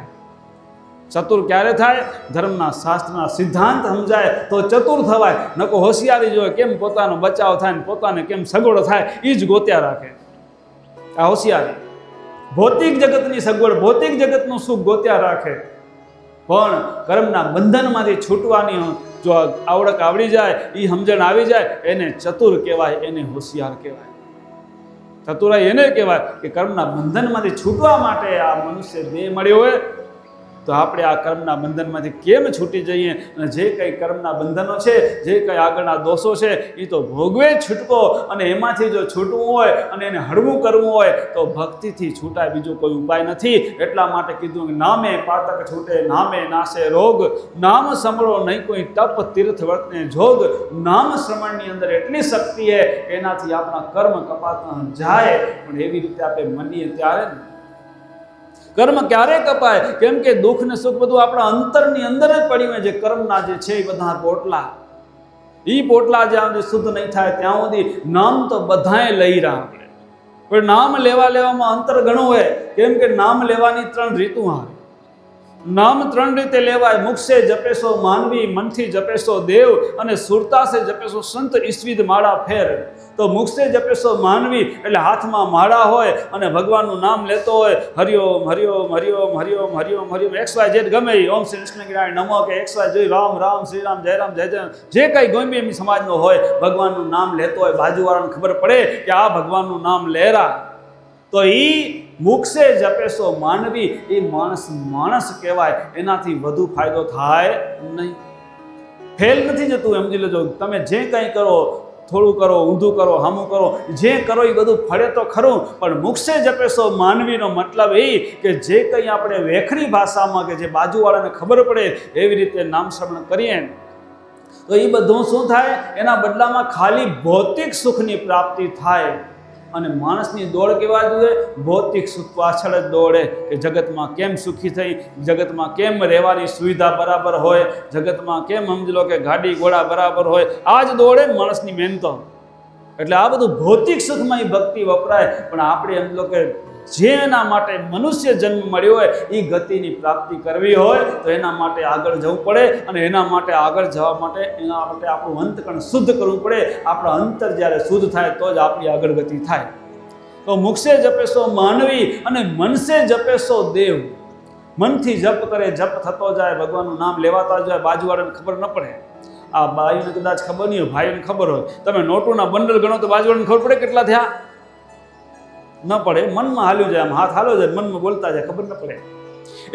ચતુર ક્યારે થાય? ધર્મના શાસ્ત્રના સિદ્ધાંત સમજાય તો ચતુર થવાય. નકો હોશિયારી જોઈએ કેમ પોતાનો બચાવ થાય ને પોતાને કેમ સગવડ થાય એ જ ગોત્યા રાખે. આ હોશિયારી ભૌતિક જગતની સગવડ, ભૌતિક જગતનું સુખ ગોત્યા રાખે. પણ કર્મના બંધનમાંથી છૂટવાની જો આવડક આવડી જાય, એ સમજણ આવી જાય, એને ચતુર કહેવાય, એને હોશિયાર કહેવાય. ચતુરાઈ એને કહેવાય કે કર્મના બંધનમાંથી છૂટવા માટે આ મનુષ્ય દેહ મળ્યો હોય તો આપણે આ કર્મના બંધનમાંથી કેમ છૂટી જઈએ. અને જે કંઈ કર્મના બંધનો છે, જે કંઈ આગળના દોષો છે એ તો ભોગવે છૂટકો. અને એમાંથી જો છૂટવું હોય અને એને હળવું કરવું હોય તો ભક્તિથી છૂટાય, બીજો કોઈ ઉપાય નથી. એટલા માટે કીધું કે નામે પાતક છૂટે, નામે નાશે રોગ, નામ સમરો નહીં કોઈ તપ તીર્થ વર્તને જોગ. નામ શ્રવણની અંદર એટલી શક્તિ છે કે એનાથી આપણા કર્મ કપાતા જાય. પણ એવી રીતે આપણે માનીએ ત્યારે કર્મ ક્યારે કપાય? કેમ કે દુઃખ ને સુખ બધું આપણા અંતરની અંદર જ પડ્યું હોય. જે કર્મના જે છે એ બધા પોટલા, એ પોટલા જ્યાં સુધી શુદ્ધ નહીં થાય ત્યાં સુધી નામ તો બધાએ લઈ રહ્યા આપણે. પણ નામ લેવામાં અંતર ઘણું હોય. કેમ કે નામ લેવાની 3 રીતો આવે. નામ 3 રીતે લેવાય. મુખસે જપેશો માનવી, મનથી જપેશો દેવ, અને સુરતાસે જપેશો સંત, ઈસ્વીદ માળા ફેર. તો મુખસે જપેશો માનવી એટલે હાથમાં માળા હોય અને ભગવાનનું નામ લેતો હોય, હરિઓમ હરિઓમ હરિઓમ હરિઓમ હરિઓમ હરિઓમ XYZ ગમે એ, ઓમ શ્રી કૃષ્ણ ગિરાય નમો કે XYZ, રામ રામ શ્રી રામ જય રામ જય જય, જે કંઈ ગમે એમની સમાજનો હોય, ભગવાનનું નામ લેતો હોય. બાજુવાળાને ખબર પડે કે આ ભગવાનનું નામ લેરા તો એ મુખસે જપેશો માનવી, એ માણસ કહેવાય. એનાથી વધુ ફાયદો થાય નહીં. ફેલ નથી જતું. સમજી લેજો, તમે જે કંઈ કરો, થોડું કરો, ઊંધું કરો, હામું કરો, જે કરો એ બધું ફળે તો ખરું. પણ મુખસે જપેશો માનવીનો મતલબ એ કે જે કંઈ આપણે વેખરી ભાષામાં કે જે બાજુવાળાને ખબર પડે એવી રીતે નામ શ્રવણ કરીએ તો એ બધું શું થાય? એના બદલામાં ખાલી ભૌતિક સુખની પ્રાપ્તિ થાય. અને માણસની દોડ કેવા જોઈએ? ભૌતિક સુખ પાછળ જ દોડે કે જગતમાં કેમ સુખી થઈ, જગતમાં કેમ રહેવાની સુવિધા બરાબર હોય, જગતમાં કેમ સમજી લો કે ગાડી ઘોડા બરાબર હોય. આ જ દોડે માણસની મહેનતો. એટલે આ બધું ભૌતિક સુખમાં ભક્તિ વપરાય. પણ આપણે એમ લો કે જે એના માટે મનુષ્ય જન્મ મળ્યો હોય એ ગતિની પ્રાપ્તિ કરવી હોય તો એના માટે આગળ જવું પડે, અને એના માટે આગળ જવા માટે એના માટે આપણું અંતકણ શુદ્ધ કરવું પડે. આપણો અંતર જ્યારે શુદ્ધ થાય તો જ આપણી આગળ ગતિ થાય. તો મુખસે જપેશો માનવી અને મનસે જપેશો દેવ. મનથી જપ કરે, જપ થતો જાય, ભગવાનનું નામ લેવાતા જાય, બાજુવાળાને ખબર ન પડે. આ બાઈઓને કદાચ ખબર નહીં હોય, ભાઈઓને ખબર હોય. તમે નોટોના બંડલ ગણો તો બાજુવાળાને ખબર પડે કેટલા થયા? ન પડે. મનમાં હાલ્યું જાય, આમ હાથ હાલ્યો જાય, મનમાં બોલતા જાય, ખબર ન પડે.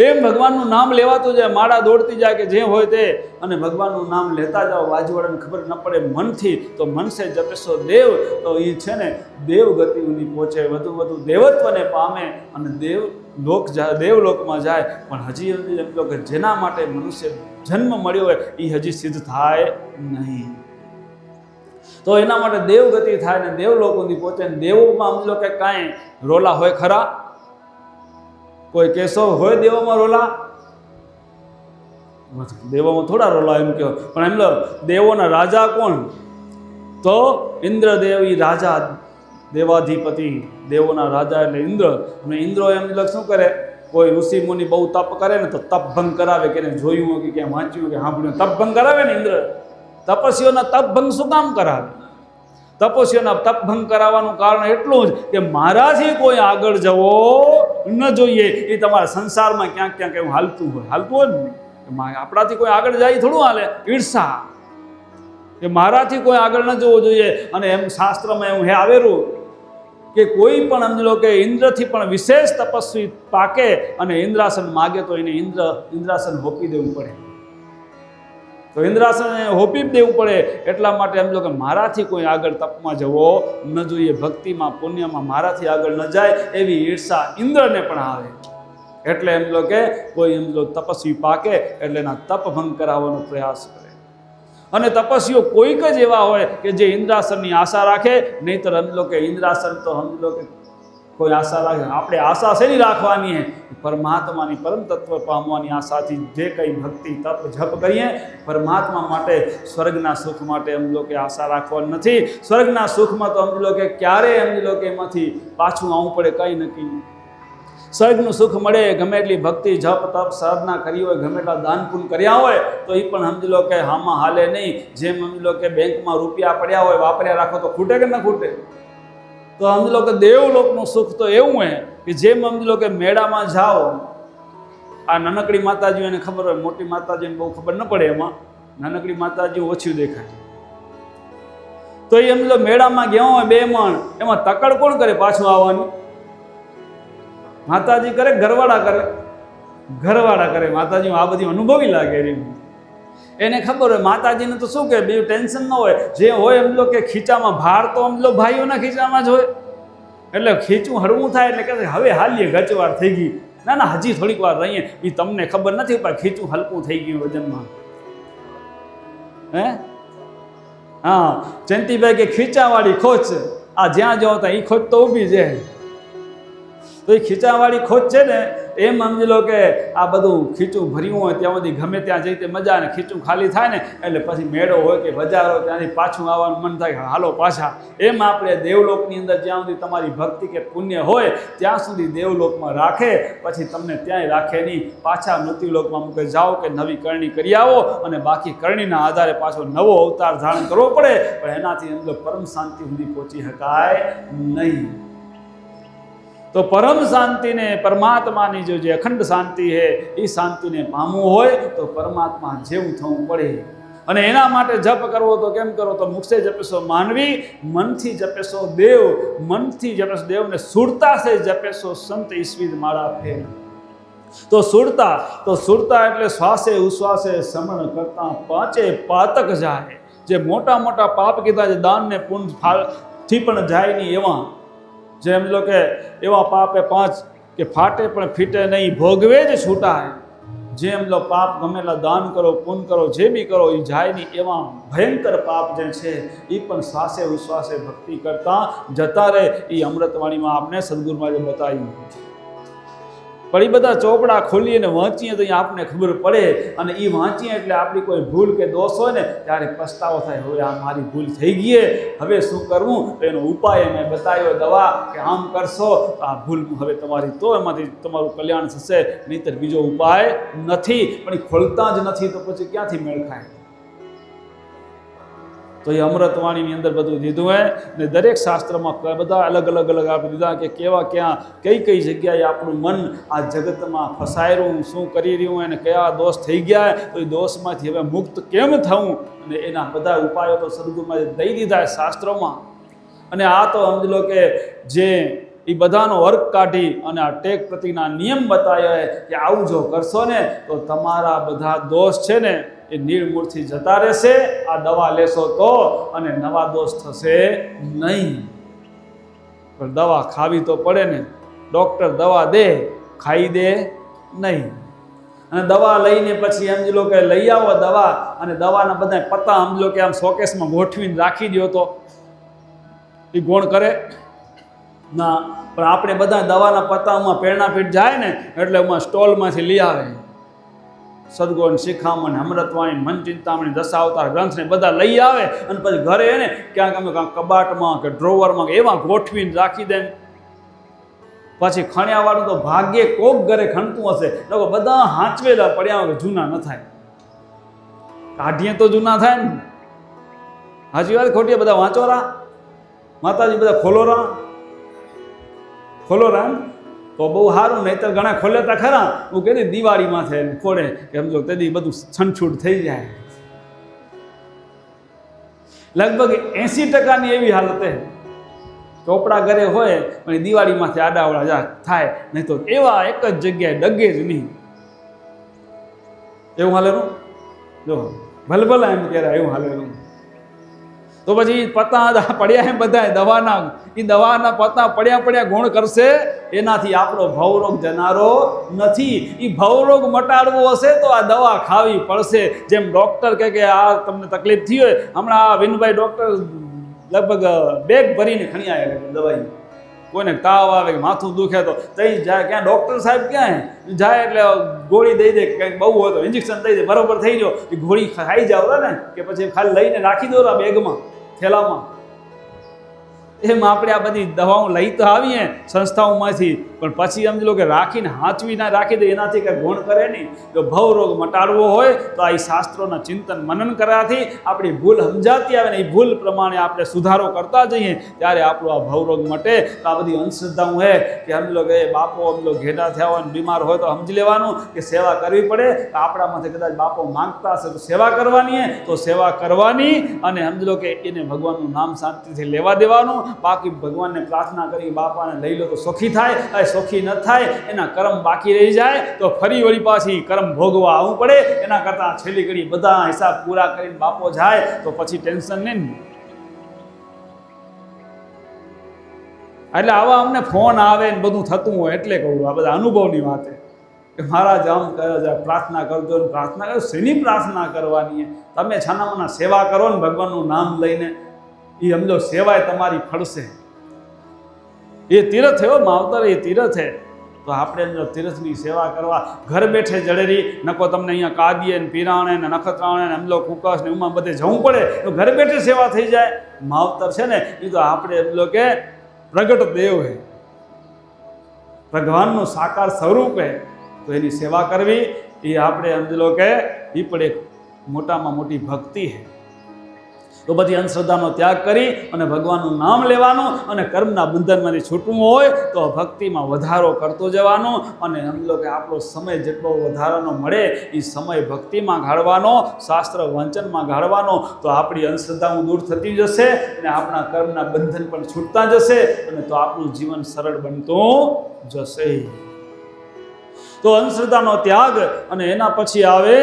એમ ભગવાનનું નામ લેવાતું જાય, માળા દોડતી જાય કે જે હોય તે, અને ભગવાનનું નામ લેતા જાઓ, બાજુવાળાને ખબર ન પડે મનથી. તો મનસે જપેશો દેવ, તો એ છે ને દેવ ગતિ સુધી પહોંચે, વધુ વધુ દેવત્વને પામે અને દેવલોકમાં જાય. પણ હજી એમ કહો કે જેના માટે મનુષ્ય જન્મ મળ્યો હોય એ હજી સિદ્ધ થાય નહીં. તો એના માટે દેવગતિ થાય ને દેવલોક સુધી પહોંચે. ને દેવોમાં સમજો કે કાંઈ રોલા હોય ખરા? કોઈ કેસો હોય દેવોમાં રોલા? દેવોમાં થોડા રોલા એમ કહો. પણ એમ લો દેવોના રાજા કોણ? તો ઇન્દ્રદેવ ઈ રાજા, દેવાધિપતિ, દેવોના રાજા એટલે ઇન્દ્ર. અને ઇન્દ્રો એમ શું કરે? કોઈ ઋષિ મુનિ બહુ તપ કરે ને તો તપ ભંગ કરાવે. કે જોયું હોય કે ક્યાં વાંચ્યું કે સાંભળ્યું, તપ ભંગ કરાવે ને ઇન્દ્ર. તપસ્વીઓના તપ ભંગ શું કામ કરાવે? તપસ્વીઓના તપ ભંગ કરાવવાનું કારણ એટલું જ કે મારાથી કોઈ આગળ જવો ન જોઈએ. એ તમારા સંસારમાં ક્યાંક ક્યાંક એવું હાલતું હોય ને, આપણાથી કોઈ આગળ જાય થોડું હાલે. ઈર્ષા કે મારાથી કોઈ આગળ ન જવું જોઈએ. અને એમ શાસ્ત્રમાં એવું આવેલું કે કોઈ પણ સમજી લો કે ઇન્દ્રથી પણ વિશેષ તપસ્વી પાકે અને ઇન્દ્રાસન માગે તો એને ઇન્દ્રાસન હોપી દેવું પડે. તો ઇન્દ્રાસન હોપી દેવું પડે. એટલા માટે એમ લો કે મારાથી કોઈ આગળ તપમાં જવો ન જોઈએ, ભક્તિમાં પુણ્યમાં મારાથી આગળ ન જાય એવી ઈર્ષા ઇન્દ્રને પણ આવે. એટલે એમ લો કે કોઈ એમ લો તપસ્વી પાકે એટલે એના તપ ભંગ કરાવવાનો પ્રયાસ કરે. અને તપસ્વીઓ કોઈક જ એવા હોય કે જે ઇન્દ્રાસનની આશા રાખે. નહીંતર સમજો કે ઇન્દ્રાસન તો સમજો કે કોઈ આશા રાખે. આપણે આશા શેની રાખવાની છે? પરમાત્માની, પરમ તત્વ પામવાની આશાથી જે કંઈ ભક્તિ તપ જપ કરીએ પરમાત્મા માટે, સ્વર્ગના સુખ માટે સમજો કે આશા રાખવાની નથી. સ્વર્ગના સુખમાં તો સમજો કે ક્યારે સમજો કે એમાંથી પાછું આવવું પડે કંઈ નક્કી. સ્વર્ગનું સુખ મળે ગમે એટલી ભક્તિ જપ તપ સાધના કરી હોય, ગમે એટલા દાન પુણ્ય કર્યા હોય તો એ પણ સમજી લો કે હામાં હાલે નહીં. જેમ સમજી લો કે બેંકમાં રૂપિયા પડ્યા હોય, વાપર્યા રાખો તો ખૂટે કે ન ખૂટે? તો સમજી લો કે દેવલોકનું સુખ તો એવું હોય કે જેમ સમજી લો કે મેળામાં જાઓ, આ નાનકડી માતાજી એને ખબર હોય, મોટી માતાજીને બહુ ખબર ન પડે. એમાં નાનકડી માતાજી ઓછી દેખાય. તો એ સમજી લો મેળામાં ગયા હોય 2 મણ, એમાં તકડ કોણ કરે પાછું આવવાની? માતાજી કરે, ઘરવાળા કરે. માતાજી આ બધી અનુભવી લાગે. એને ખબર હોય માતાજીને તો શું કે બીજું ટેન્શન ન હોય. જે હોય એમ લો કે ખીચામાં ભાર તો એમ લો ભાઈઓના ખીચામાં જ હોય. એટલે ખીચું હળવું થાય એટલે કે હવે હાલીએ, ગચવાર થઈ ગઈ. ના હજી થોડીક વાર રહીએ. એ તમને ખબર નથી પણ ખીચું હલકું થઈ ગયું વજનમાં. હા, જયંતિભાઈ કે ખીચાવાળી ખોચ, આ જ્યાં જાઓ ત્યાં એ ખોચ તો ઊભી જાય. તો એ ખીચાવાળી ખોચ છે ને, એમ સમજી લો કે આ બધું ખીચું ભર્યું હોય ત્યાં સુધી ગમે ત્યાં જઈ તે મજા. ને ખીચું ખાલી થાય ને એટલે પછી મેળો હોય કે બજાર હોય ત્યાંથી પાછું આવવાનું મન થાય, હાલો પાછા. એમ આપણે દેવલોકની અંદર જ્યાં સુધી તમારી ભક્તિ કે પુણ્ય હોય ત્યાં સુધી દેવલોકમાં રાખે, પછી તમને ત્યાંય રાખે નહીં. પાછા મૃત્યુલોકમાં મૂકે જાઓ કે નવી કરણી કરી આવો, અને બાકી કરણીના આધારે પાછો નવો અવતાર ધારણ કરવો પડે. પણ એનાથી અંદર પરમ શાંતિ સુધી પહોંચી શકાય નહીં. તો પરમ શાંતિને, પરમાત્માની જે અખંડ શાંતિ છે એ શાંતિને પામવું હોય તો પરમાત્મા જેવું થવું પડે. અને એના માટે જપ કરવો તો કેમ કરો? તો મુખસે જપેશો માનવી, મનથી જપેશો દેવ. મનથી જપેશો દેવને સુરતા સે જપેશો સંત ઈશ્વીર માળા ફેર. તો સુરતા એટલે શ્વાસે ઉશ્વાસે સમણ કરતા પાંચે પાતક જાય. જે મોટા મોટા પાપ કીધા છે, દાન ને પુણ્ય થી પણ જાય નહીં એવા, જેમ લો કે એવા પાપે 5 કે ફાટે પણ ફીટે નહીં, ભોગવે જ છૂટાય. જેમ લો પાપ ગમેલા દાન કરો, પુણ્ય કરો, જે બી કરો એ જાય નહીં એવા ભયંકર પાપ જે છે એ પણ શ્વાસે ઉશ્વાસે ભક્તિ કરતા જતા રહે. એ અમૃતવાણીમાં આપણે સદગુરુમાં જે બતાવ્યું. પણ એ બધા ચોપડા ખોલીએ અને વાંચીએ તો આપણને ખબર પડે, અને એ વાંચીએ એટલે આપણી કોઈ ભૂલ કે દોષ હોય ને ત્યારે પસ્તાવો થાય, હવે આ મારી ભૂલ થઈ ગઈ, હવે શું કરવું? તો એનો ઉપાય મેં બતાવ્યો, દવા કે આમ કરશો તો આ ભૂલ હવે તમારી, તો એમાંથી તમારું કલ્યાણ થશે, નહીંતર બીજો ઉપાય નથી. પણ એ ખોલતા જ નથી તો પછી ક્યાંથી મેળ ખાય? તો એ અમૃતવાણીની અંદર બધું દીધું હોય ને દરેક શાસ્ત્રમાં બધા અલગ અલગ આપણે દીધા કે કેવા ક્યાં કઈ કઈ જગ્યાએ આપણું મન આ જગતમાં ફસાયેલું શું કરી રહ્યું અને કયા દોષ થઈ ગયા, તો એ દોષમાંથી હવે મુક્ત કેમ થવું, અને એના બધા ઉપાયો તો સદગુરુમાં દઈ દીધા શાસ્ત્રોમાં. અને આ તો સમજી લો કે જે એ બધાનો વર્ગ કાઢી અને આ ટેક પ્રતિના નિયમ બતાવ્યા કે આવું જો કરશો ને તો તમારા બધા દોષ છે ને એ નિર્મૂળથી જતા રહેશે, આ દવા લેશો તો, અને નવા દોષ થશે નહીં. પણ દવા ખાવી તો પડે ને, ડૉક્ટર દવા દે, ખાઈ દે નહીં. અને દવા લઈને પછી સમજી લો કે લઈ આવો દવા, અને દવાના બધા પત્તા સમજી લો કે આમ શોકેસમાં ગોઠવીને રાખી દો તો એ ગુણ કરે ના. પણ આપણે બધા દવાના પત્તામાં પ્રેરણાપીઠ જાય ને એટલે એમાં સ્ટોલમાંથી લઈ આવે, સદગુણ શિખામણ, અમૃતવાણી, મન ચિંતામણી, દશાવતાર ગ્રંથને બધા લઈ આવે, અને પછી ઘરે એને ક્યાંક અમે કબાટમાં કે ડ્રોવરમાં કે એવા ગોઠવીને રાખી દે. પછી ખણ્યાવાળું તો ભાગ્યે કોક ઘરે ખણતું હશે, લોકો બધા હાંચવેલા પડ્યા હોય, જૂના ન થાય. કાઢીએ તો જૂના થાય ને. હાજી વાત ખોટી? બધા વાંચોરા માતાજી, બધા ખોલોરા તો બહુ સારું, નહીતર ઘણા ખોલેતા ખરા. હું કહી દિવાળીમાં છે ખોડે કે સમજો તેથી બધું છનછૂટ થઈ જાય. લગભગ 80% એવી હાલત ચોપડા ઘરે હોય પણ દિવાળીમાંથી આડાવડા થાય, નહીં તો એવા એક જ જગ્યાએ ડગે જ નહીં. એવું હાલેલું જો ભલભલા એમ કહેવાય, એવું હાલેલું. તો પછી પત્તા પડ્યા એમ બધા દવાના, એ દવાના પત્તા પડ્યા ગુણ કરશે, એનાથી આપણો ભવરોગ જનારો નથી. એ ભવરોગ મટાડવો હશે તો આ દવા ખાવી પડશે. જેમ ડૉક્ટર કે આ તમને તકલીફ થઈ હોય, હમણાં આ વિનભાઈ ડૉક્ટર લગભગ બેગ ભરીને ખણી આવ્યા દવાઈ. કોઈને તાવ આવે કે માથું દુખે તો તઈ જાય, ક્યાં ડૉક્ટર સાહેબ ક્યાં જાય એટલે ગોળી દઈ દે, કંઈક બહુ હોય તો ઇન્જેક્શન દઈ દે, બરાબર થઈ જાઓ. એ ગોળી ખાઈ જાવ ને કે પછી ખાલી લઈને રાખી દો બેગમાં, થેલામાં. એમ આપણે આ બધી દવાઓ લઈ તો આવીએ સંસ્થાઓમાંથી, પણ પછી સમજી લો કે રાખીને હાંચવી ના રાખી દે, એનાથી કંઈ ગુણ કરે નહીં. જો ભવરોગ મટાડવો હોય તો આ શાસ્ત્રોના ચિંતન મનન કરવાથી આપણી ભૂલ સમજાતી આવે ને એ ભૂલ પ્રમાણે આપણે સુધારો કરતા જઈએ ત્યારે આપણો આ ભવરોગ મટે. તો આ બધી અંધશ્રદ્ધાઓ હે કે સમજી લો કે બાપો સમજી લો ઘેટા થયા હોય ને બીમાર હોય તો સમજી લેવાનું કે સેવા કરવી પડે. તો આપણામાંથી કદાચ બાપો માંગતા હશે તો સેવા કરવાની, તો સેવા કરવાની, અને સમજી લો કે એને ભગવાનનું નામ શાંતિથી લેવા દેવાનું. બાકી ભગવાનને પ્રાર્થના કરી બાપાને લઈ લો તો સુખી થાય, સુખી ન થાય એના કર્મ બાકી રહી જાય તો ફરી વળી પાછી કર્મ ભોગવા આવવું પડે. એના કરતાં છેલ્લી ઘડી બધા હિસાબ પૂરા કરીને બાપો જાય તો પછી ટેન્શન નહીં. એટલે આવા અમને ફોન આવે ને બધું થતું હોય એટલે કહું, આ બધા અનુભવની વાત કે મહારાજ આમ કરે, પ્રાર્થના કરજો ને પ્રાર્થના કરો. શેની પ્રાર્થના કરવાની? તમે છાનામાના સેવા કરો ને ભગવાનનું નામ લઈને, એ સમજો સેવાય તમારી ફળશે. એ તીર્થ એવો માવતર, એ તીર્થ છે. તો આપણે જો તીર્થની સેવા કરવા ઘર બેઠે જડેરી નકો તમને અહીંયા કાદીએ ને પીરાણે ને નખત્રાણે ને અમલો કુકસ ને એમાં બધે જવું પડે તો ઘર બેઠે સેવા થઈ જાય. માવતર છે ને એ તો આપણે એમલો કે પ્રગટ દેવ હે, ભગવાનનું સાકાર સ્વરૂપ હે. તો એની સેવા કરવી એ આપણે સમજી લો કે એ પણ એક મોટામાં મોટી ભક્તિ છે. તો બધી અંધશ્રદ્ધાનો ત્યાગ કરી અને ભગવાનનું નામ લેવાનું, અને કર્મના બંધનમાંથી છૂટવું હોય તો ભક્તિમાં વધારો કરતો જવાનો, અને સમજી લો કે આપણો સમય જેટલો વધારાનો મળે એ સમય ભક્તિમાં ગાળવાનો, શાસ્ત્ર વાંચનમાં ગાળવાનો. તો આપણી અંધશ્રદ્ધાઓ દૂર થતી જશે અને આપણા કર્મના બંધન પણ છૂટતા જશે, અને તો આપણું જીવન સરળ બનતું જશે. તો અંધશ્રદ્ધાનો ત્યાગ, અને એના પછી આવે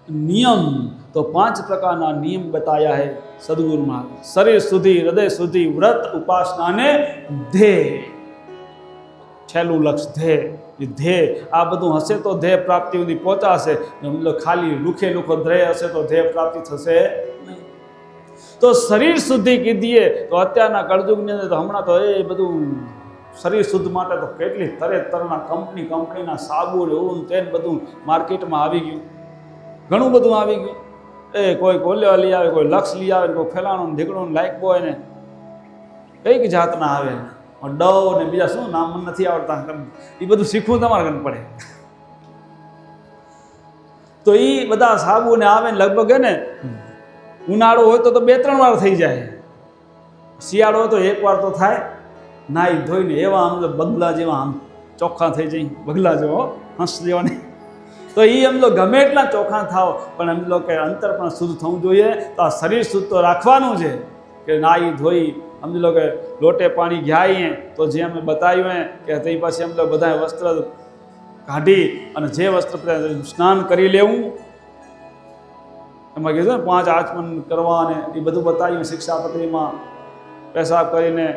નિયમ. તો 5 પ્રકારના નિયમ બતાયા है સદગુરુમાં. શરીર સુધી, હૃદય સુધી, વ્રત, ઉપાસના અને ધ્યેય. છેલ્લું લક્ષ ધ્યેય. એ ધ્યેય આ બધું હશે તો ધ્યેય પ્રાપ્તિ સુધી પહોંચાશે. મતલબ ખાલી લુખે લુખો ધ્યેય હશે તો ધ્યેય પ્રાપ્તિ થશે નહીં. તો શરીર સુધી કીધીએ તો અત્યારના કળયુગની અંદર તો હમણાં તો એ બધું શરીર શુદ્ધ માટે તો કેટલી તરના કંપનીના સાબુ એવું તેન બધું માર્કેટમાં આવી ગયું, ઘણું બધું આવી ગયું. એ કોઈ કોલ્યો લઈ આવે, કોઈ લક્ષ લઈ આવે, કોઈ ફેલાણું ઢીકણું લાયક બોય ને કઈક જાતના આવે, ડવ ને બીજા શું નામ મને નથી આવડતા, એ બધું શીખવું તમારે ગણ પડે. તો એ બધા સાબુ ને આવે ને લગભગ હે ને ઉનાળો હોય તો 2-3 વાર થઈ જાય, શિયાળો હોય તો 1 વાર તો થાય. નાઈ ધોઈને એવા આમ બગલા જેવા આમ ચોખ્ખા થઈ જાય, બગલા જેવો હંસ જેવાની. તો એ એમ લો ગમે એટલા ચોખ્ખા થાવ પણ એમ લો કે અંતર પણ શુદ્ધ થવું જોઈએ. તો આ શરીર શુદ્ધ તો રાખવાનું છે કે નાઈ ધોઈ સમજી લો કે લોટે પાણી ઘ્યાઈએ તો જે અમે બતાવ્યું કે તે પછી એમ લો બધા વસ્ત્ર કાઢી અને જે વસ્ત્ર સ્નાન કરી લેવું. એમાં કીધું ને 5 આચમન કરવા અને એ બધું બતાવ્યું શિક્ષાપત્રીમાં. પેશાબ કરીને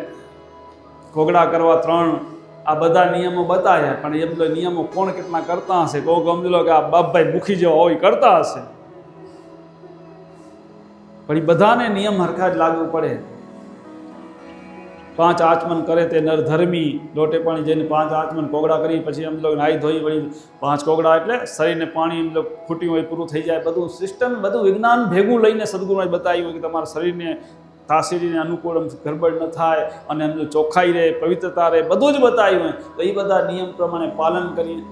કોગળા કરવા 3, આ બધા નિયમો બતાવ્યા. પણ એમ લો નિયમો કોણ કેટલા કરતા હશે? કોઈ સમજી લો કે આ બાપભાઈ મુખી જેવા હોય કરતા હશે, પણ એ બધાને નિયમ હરખા જ લાગુ પડે. 5 આચમન કરે તે નર ધર્મી, લોટે પાણી જઈને 5 આચમન કોગળા કરી પછી એમ લોકો નાહી ધોઈ વળી 5 કોગળા એટલે શરીરને પાણી એમ લોકો ખૂટ્યું હોય પૂરું થઈ જાય. બધું સિસ્ટમ, બધું વિજ્ઞાન ભેગું લઈને સદગુરુએ બતાવ્યું કે તમારા શરીરને તાસીરીને અનુકૂળ ગરબડ ન થાય અને એમ ચોખ્ખાઈ રહે, પવિત્રતા રહે, બધું જ બતાવ્યું. તો એ બધા નિયમ પ્રમાણે પાલન કરીએ.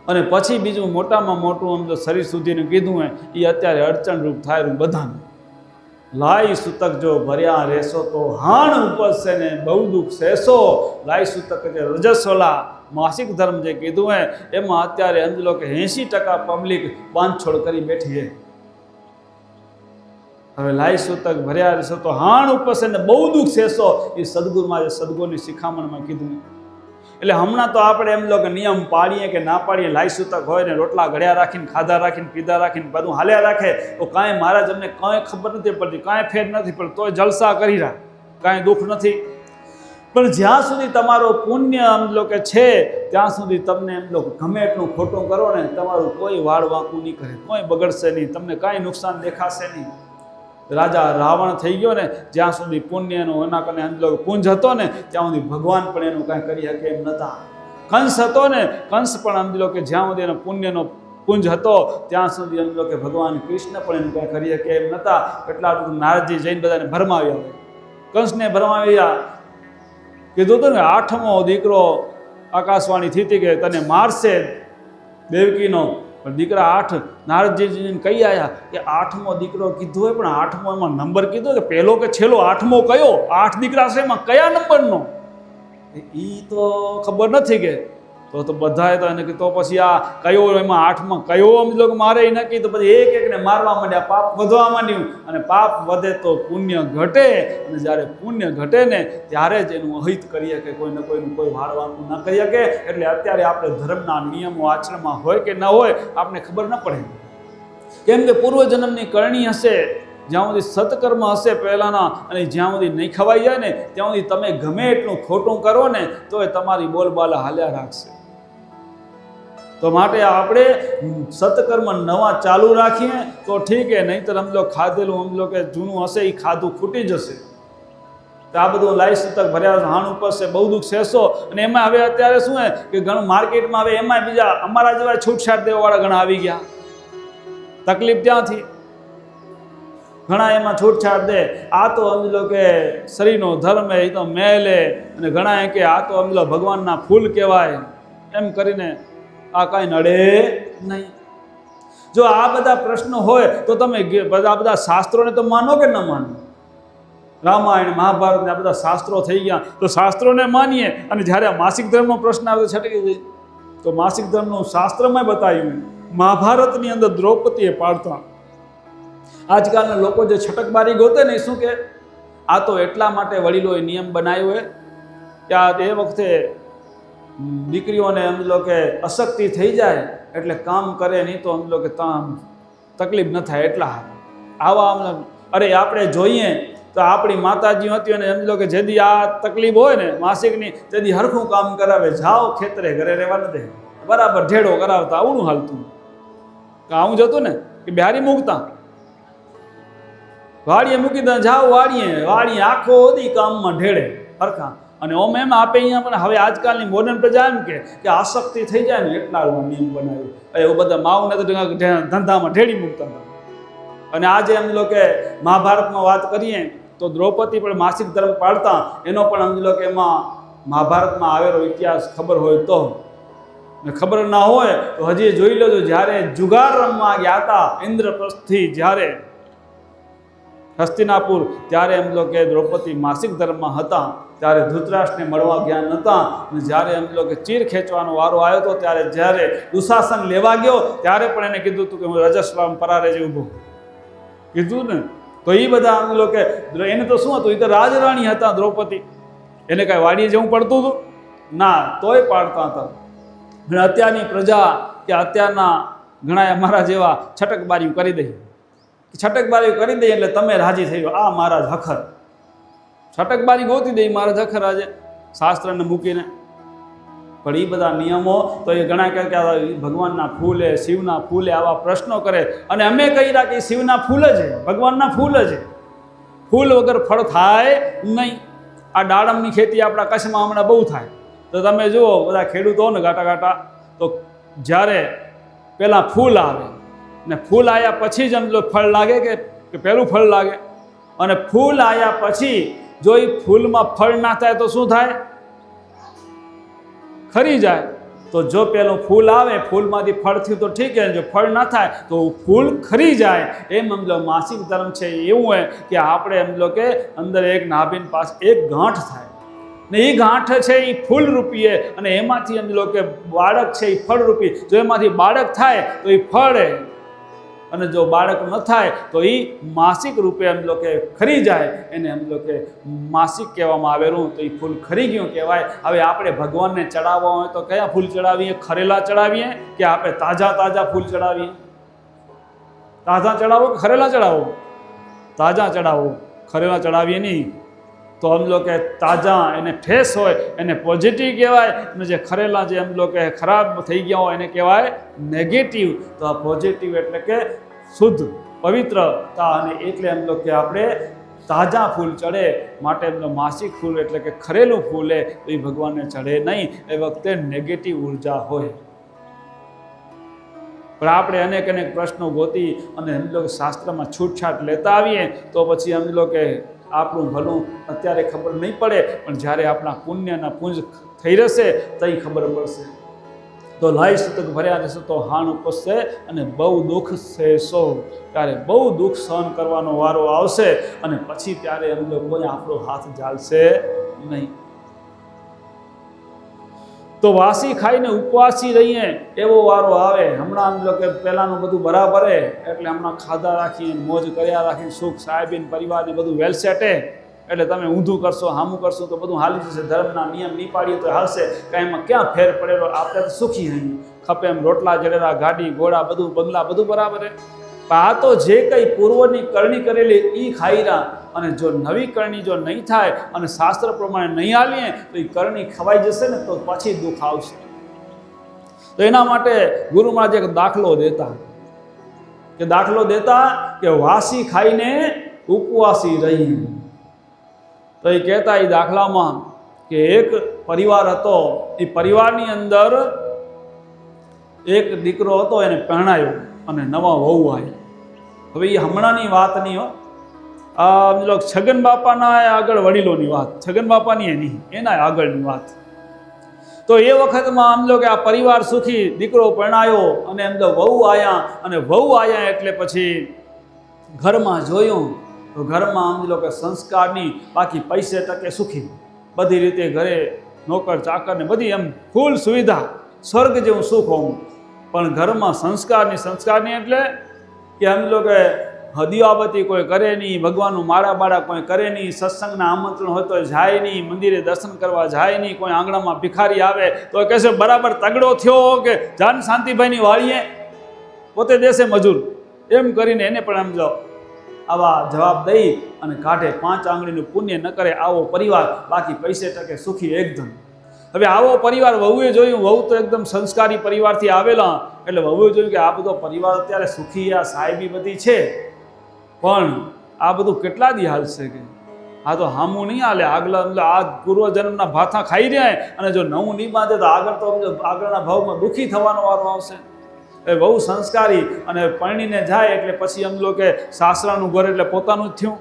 અને પછી બીજું મોટામાં મોટું આમ તો શરીર સુધીનું કીધું હોય એ અત્યારે અડચણરૂપ થાય બધાને. લાઈ સૂતક જો ભર્યા રહેશો તો હાણ ઉપજશે ને બહુ દુઃખ સહેશો. લાઈ સૂતક જે રજસ્વલા માસિક ધર્મ જે કીધું હોય એમાં અત્યારે સમજ લો કે 80% પબ્લિક બાંધછોડ કરી બેઠી છે. હવે લાઈ સૂતક ભર્યા રહેશો તો હાણ ઉપજશે ને બહુ દુઃખ સહેશો, એ સદગુરુમાં સદગુરુની શિખામણમાં કીધું. એટલે હમણાં તો આપણે એમ લો કે નિયમ પાડીએ કે ના પાડીએ, લાઈ સૂતક હોય ને રોટલા ઘડ્યા રાખીને, ખાધા રાખીને, પીધા રાખીને બધું હાલ્યા રાખે તો કાંઈ મહારાજ અમને કાંઈ ખબર નથી પડતી, કાંઈ ફેર નથી પડતો, તોય જલસા કરી રહ્યા, કાંઈ દુઃખ નથી. પણ જ્યાં સુધી તમારો પુણ્ય એમ લો કે છે ત્યાં સુધી તમને એમ લો ગમે એટલું ખોટું કરો ને તમારું કોઈ વાળ વાંકું નહીં કરે, કોઈ બગડશે નહીં, તમને કાંઈ નુકસાન દેખાશે નહીં. રાજા રાવણ થઈ ગયો ને જ્યાં સુધી પુણ્યનો એના કને અંદલો પુંજ હતો ને ત્યાં સુધી ભગવાન પણ એનું કાંઈ કરી શકે એમ નહોતા. કંસ હતો ને, કંસ પણ સમજી લો કે જ્યાં સુધી એનો પુણ્યનો પુંજ હતો ત્યાં સુધી સમજી લો કે ભગવાન કૃષ્ણ પણ એનું કાંઈ કરી શકે એમ નહોતા. એટલા બધું નારદજી જઈને બધાને ભરમાવ્યા, કંસને ભરમાવ્યા. કીધું હતું ને 8મો દીકરો આકાશવાણી થઈ હતી કે તને મારશે દેવકીનો. પણ દીકરા 8 નારદજીને કહી આવ્યા કે 8મો દીકરો કીધું હોય પણ 8મો એમાં નંબર કીધો કે પહેલો કે છેલ્લો 8મો કયો? 8 દીકરા છે એમાં કયા નંબરનો એ તો ખબર નથી. કે તો બધાએ તો એને તો પછી આ કયો એમાં 8માં કયો આમ લોકો મારે એ નક્કી. તો પછી એક એકને મારવા માંડ્યા, પાપ વધવા માંડ્યું અને પાપ વધે તો પુણ્ય ઘટે અને જ્યારે પુણ્ય ઘટે ને ત્યારે જ એનું અહિત કરી શકે, કોઈને કોઈનું કોઈ વાળવાનું ન કરી શકે. એટલે અત્યારે આપણે ધર્મના નિયમો આચરણમાં હોય કે ન હોય આપણે ખબર ન પડે, કેમ કે પૂર્વજન્મની કરણી હશે, જ્યાં સુધી સત્કર્મ હશે પહેલાંના અને જ્યાં સુધી નહીં ખવાઈ જાય ને ત્યાં સુધી તમે ગમે એટલું ખોટું કરો ને તો એ તમારી બોલબાલા હાલ્યા રાખશે. તો માટે આપણે સત્કર્મ નવા ચાલુ રાખીએ તો ઠીક હે, નહીંતર સમજો ખાધેલું સમજો કે જૂનું હશે એ ખાધું ખૂટી જશે. તો આ બધું લાઈ સૂતક ભર્યા હાણ ઉપજશે બહુ દુઃખ સહેશો. અને એમાં હવે અત્યારે શું હે કે ઘણું માર્કેટમાં હવે એમાં બીજા અમારા જેવા છૂટછાટ દેવાવાળા ઘણા આવી ગયા. તકલીફ ત્યાંથી ઘણા એમાં છૂટછાટ દે. આ તો સમજી લો કે શરીરનો ધર્મ એ તો મેલે અને ઘણા કે આ તો સમજી લો ભગવાનના ફૂલ કહેવાય એમ કરીને આ કાંઈ નડે નહીં. જો આ બધા પ્રશ્નો હોય તો તમે બધા શાસ્ત્રોને તો માનો કે ન માનો? રામાયણ મહાભારત આ બધા શાસ્ત્રો થઈ ગયા તો શાસ્ત્રોને માનીએ અને જ્યારે આ માસિક ધર્મનો પ્રશ્ન આવે છટકી જાય તો માસિક ધર્મનું શાસ્ત્રમાં બતાવ્યું. મહાભારતની અંદર દ્રૌપદીએ પાડતા આજકાલના લોકો જે છટકબારી ગોતે ને શું કે આ તો એટલા માટે વડીલોએ નિયમ બનાવ્યો હોય કે આ એ વખતે દીકરીઓને સમજી લો કે અશક્તિ થઈ જાય એટલે કામ કરે નહીં તો સમજી લો કે તકલીફ ન થાય એટલા આવા. અરે આપણે જોઈએ તો આપણી માતાજી હતી અને સમજી લો કે જેદી આ તકલીફ હોય ને માસિકની તેદી હરખું કામ કરાવે. જાઓ ખેતરે, ઘરે રહેવા ન દે, બરાબર ઢેડો કરાવતા. આવડું હાલતું આવું જતું ને કે બિહારી મૂકતા વાડીએ મૂકી દે, જાઓ વાડીએ આખો દી કામમાં ઢેડે હરખા. અને ઓમ એમ આપે અહીંયા પણ હવે આજકાલની મોડર્ન પ્રજા એમ કે આસક્તિ થઈ જાય ને એટલા નિયમ બનાવ્યું એવું બધા માવને તો ધંધામાં ઢેડી મૂકતા હતા. અને આજે એમ લો કે મહાભારતમાં વાત કરીએ તો દ્રૌપદી પણ માસિક ધર્મ પાળતા, એનો પણ સમજી લો કે એમાં મહાભારતમાં આવેલો ઇતિહાસ ખબર હોય તો, ને ખબર ના હોય તો હજી જોઈ લેજો. જ્યારે જુગાર રમવા ગયા હતા ઇન્દ્રપ્રસ્થથી જ્યારે હસ્તિનાપુર, ત્યારે એમ લો કે દ્રૌપદી માસિક ધર્મમાં હતા, ત્યારે ધૃતરાષ્ટ્રને મળવા ગયા નહોતા. અને જ્યારે એમ લો કે ચીર ખેંચવાનો વારો આવ્યો હતો, ત્યારે જ્યારે દુશાસન લેવા ગયો ત્યારે પણ એને કીધું હતું કે હું રજસ્વામ પરારે જ ઊભો કીધું ને. તો એ બધા આમ લો કે એને તો શું હતું, એ તો રાજરાણી હતા દ્રૌપદી, એને કાંઈ વાડીએ જવું પડતું હતું ના, તોય પાડતા હતા. અને અત્યારની પ્રજા કે અત્યારના ઘણા અમારા જેવા છટકબારી કરી દઈ, છટકબારી કરી દઈએ એટલે તમે રાજી થઈ ગયો, આ મહારાજ હખર છટકબારી ગોતી દઈ મહારાજ હખર આજે શાસ્ત્રને મૂકીને. પણ એ બધા નિયમો તો એ ઘણા કહે કે ભગવાનના ફૂલે, શિવના ફૂલે આવા પ્રશ્નો કરે. અને અમે કહી રહ્યા કે શિવના ફૂલ જ છે, ભગવાનના ફૂલ જ છે, ફૂલ વગર ફળ થાય નહીં. આ દાડમની ખેતી આપણા કચ્છમાં હમણાં બહુ થાય. તો તમે જુઓ બધા ખેડૂતો ને ગાટા તો જ્યારે પહેલાં ફૂલ આવે ને ફૂલ આવ્યા પછી જ ફળ લાગે કે પહેલું ફળ લાગે. અને ફૂલ આવ્યા પછી જો એ ફૂલમાં ફળ ના થાય તો શું થાય, ખરી જાય. તો જો પેલું ફૂલ આવે, ફૂલમાંથી ફળ થયું તો ઠીક છે, જો ફળ ના થાય તો ફૂલ ખરી જાય. એમ સમજો માસિક ધર્મ છે એવું હોય કે આપણે એમ લો કે અંદર એક નાભીન પાસે એક ગાંઠ થાય ને એ ગાંઠ છે એ ફૂલ રૂપીએ, અને એમાંથી એમ લો કે બાળક છે એ ફળ રૂપી. જો એમાંથી બાળક થાય તો એ ફળે, અને જો બાળક ન થાય તો એ માસિક રૂપે એમ લો કે ખરી જાય. એને એમ લો કે માસિક કહેવામાં આવેલું, તો એ ફૂલ ખરી ગયું કહેવાય. હવે આપણે ભગવાનને ચડાવવા હોય તો કયા ફૂલ ચડાવીએ, ખરેલા ચડાવીએ કે આપણે તાજા ફૂલ ચડાવીએ? તાજા ચડાવો કે ખરેલા ચડાવો? તાજા ચડાવો, ખરેલા ચડાવીએ નહીં. તો એમ લો કે તાજા એને ફ્રેશ હોય એને પોઝિટિવ કહેવાય, અને જે ખરેલા જે એમ લો કે ખરાબ થઈ ગયા હોય એને કહેવાય નેગેટિવ. તો આ પોઝિટિવ એટલે કે શુદ્ધ પવિત્રતા, અને એટલે એમ લો કે આપણે તાજા ફૂલ ચડે માટે એમનો માસિક ફૂલ એટલે કે ખરેલું ફૂલે તો એ ભગવાનને ચડે નહીં. એ વખતે નેગેટિવ ઉર્જા હોય. પણ આપણે અનેક પ્રશ્નો ગોતી અને એમ લો કે શાસ્ત્રમાં છૂટછાટ લેતા આવીએ તો પછી એમ લો કે આપણું ભલું અત્યારે ખબર નહીં પડે, પણ જ્યારે આપણા પુણ્યના પુંજ થઈ રહેશે તો ખબર પડશે. તો લાઈ સતક ભર્યા રહેશે તો હાણ ઉપસશે, અને બહુ દુઃખ સહેશો, ત્યારે બહુ દુઃખ સહન કરવાનો વારો આવશે. અને પછી ત્યારે એમ કોઈ આપણો હાથ ઝાલશે નહીં. તો વાસી ખાઈને ઉપવાસી રહીએ એવો વારો આવે. હમણાં એમ કે પહેલાંનું બધું બરાબર હે એટલે હમણાં ખાધા રાખીને મોજ કર્યા રાખીને સુખ સાહેબીન પરિવારને બધું વેલ સેટે, એટલે તમે ઊંધું કરશો હામું કરશો તો બધું હાલી જશે. ધર્મના નિયમ નહીં પાડીએ તો હાલશે, કાંઈ એમાં ક્યાં ફેર પડેલો? આપણે તો સુખી રહીએ, ખપે એમ રોટલા જડેલા, ગાડી ઘોડા બધું બંગલા બધું બરાબર હે. આ તો જે કંઈ પૂર્વની કરણી કરેલી એ ખાઈ રહ્યા, અને જો નવી કરણી જો નહીં થાય અને શાસ્ત્ર પ્રમાણે નહીં હાલીએ તો એ કરણી ખવાઈ જશે ને તો પછી દુઃખ આવશે. તો એના માટે ગુરુ મહારાજ એક દાખલો દેતા કે વાસી ખાઈને ઉપવાસી રહી. તો એ કહેતા એ દાખલામાં કે એક પરિવાર હતો, એ પરિવારની અંદર એક દીકરો હતો, એને પરણાયો અને નવા વહુ આવ્યા. હવે એ હમણાંની વાત નહીં હો, છગન બાપાના આગળ વડીલોની વાત, છગન બાપાની એની એના આગળની વાત. તો એ વખતમાં આમ લો કે આ પરિવાર સુખી, દીકરો પરણાયો અને એમ તો વહુ આવ્યા, અને વહુ આવ્યા એટલે પછી ઘરમાં જોયું તો ઘરમાં આમ લો કે સંસ્કારની, બાકી પૈસે ટકે સુખી, બધી રીતે ઘરે નોકર ચાકર ને બધી એમ ફૂલ સુવિધા, સ્વર્ગ જેવું સુખ હોવું. પણ ઘરમાં સંસ્કારની એટલે કે એમ લો કે દીવાબત્તી કોઈ કરે નહીં, ભગવાનનું માળા બાળા કોઈ કરે નહીં, સત્સંગના આમંત્રણ હોય તો જાય નહીં, મંદિરે દર્શન કરવા જાય નહીં, કોઈ આંગણામાં ભિખારી આવે તો કહેશે બરાબર તગડો થયો કે જાન શાંતિભાઈની વાળીએ પોતે દેશે મજૂર, એમ કરીને એને પણ સમજો આવા જવાબ દઈ અને કાઢે. 5 આંગળીનું પુણ્ય ન કરે આવો પરિવાર, બાકી પૈસે ટકે સુખી એકદમ. હવે આવો પરિવાર વહુએ જોયું, વહુ તો એકદમ સંસ્કારી પરિવારથી આવેલા, એટલે વહુએ જોયું કે આ બધો પરિવાર અત્યારે સુખી, આ સાહેબી બધી છે, પણ આ બધું કેટલા દી હાલશે કે આ તો હામું નહીં હાલે. આગલા આ પૂર્વજન્મના ભાથા ખાઈ રહ્યા અને જો નવું નહીં બાંધે તો આગળ તો આગળના ભાવમાં દુઃખી થવાનો વારો આવશે. એ બહુ સંસ્કારી અને પરણીને જાય એટલે પછી એમ લો કે સાસરાનું ઘર એટલે પોતાનું જ થયું.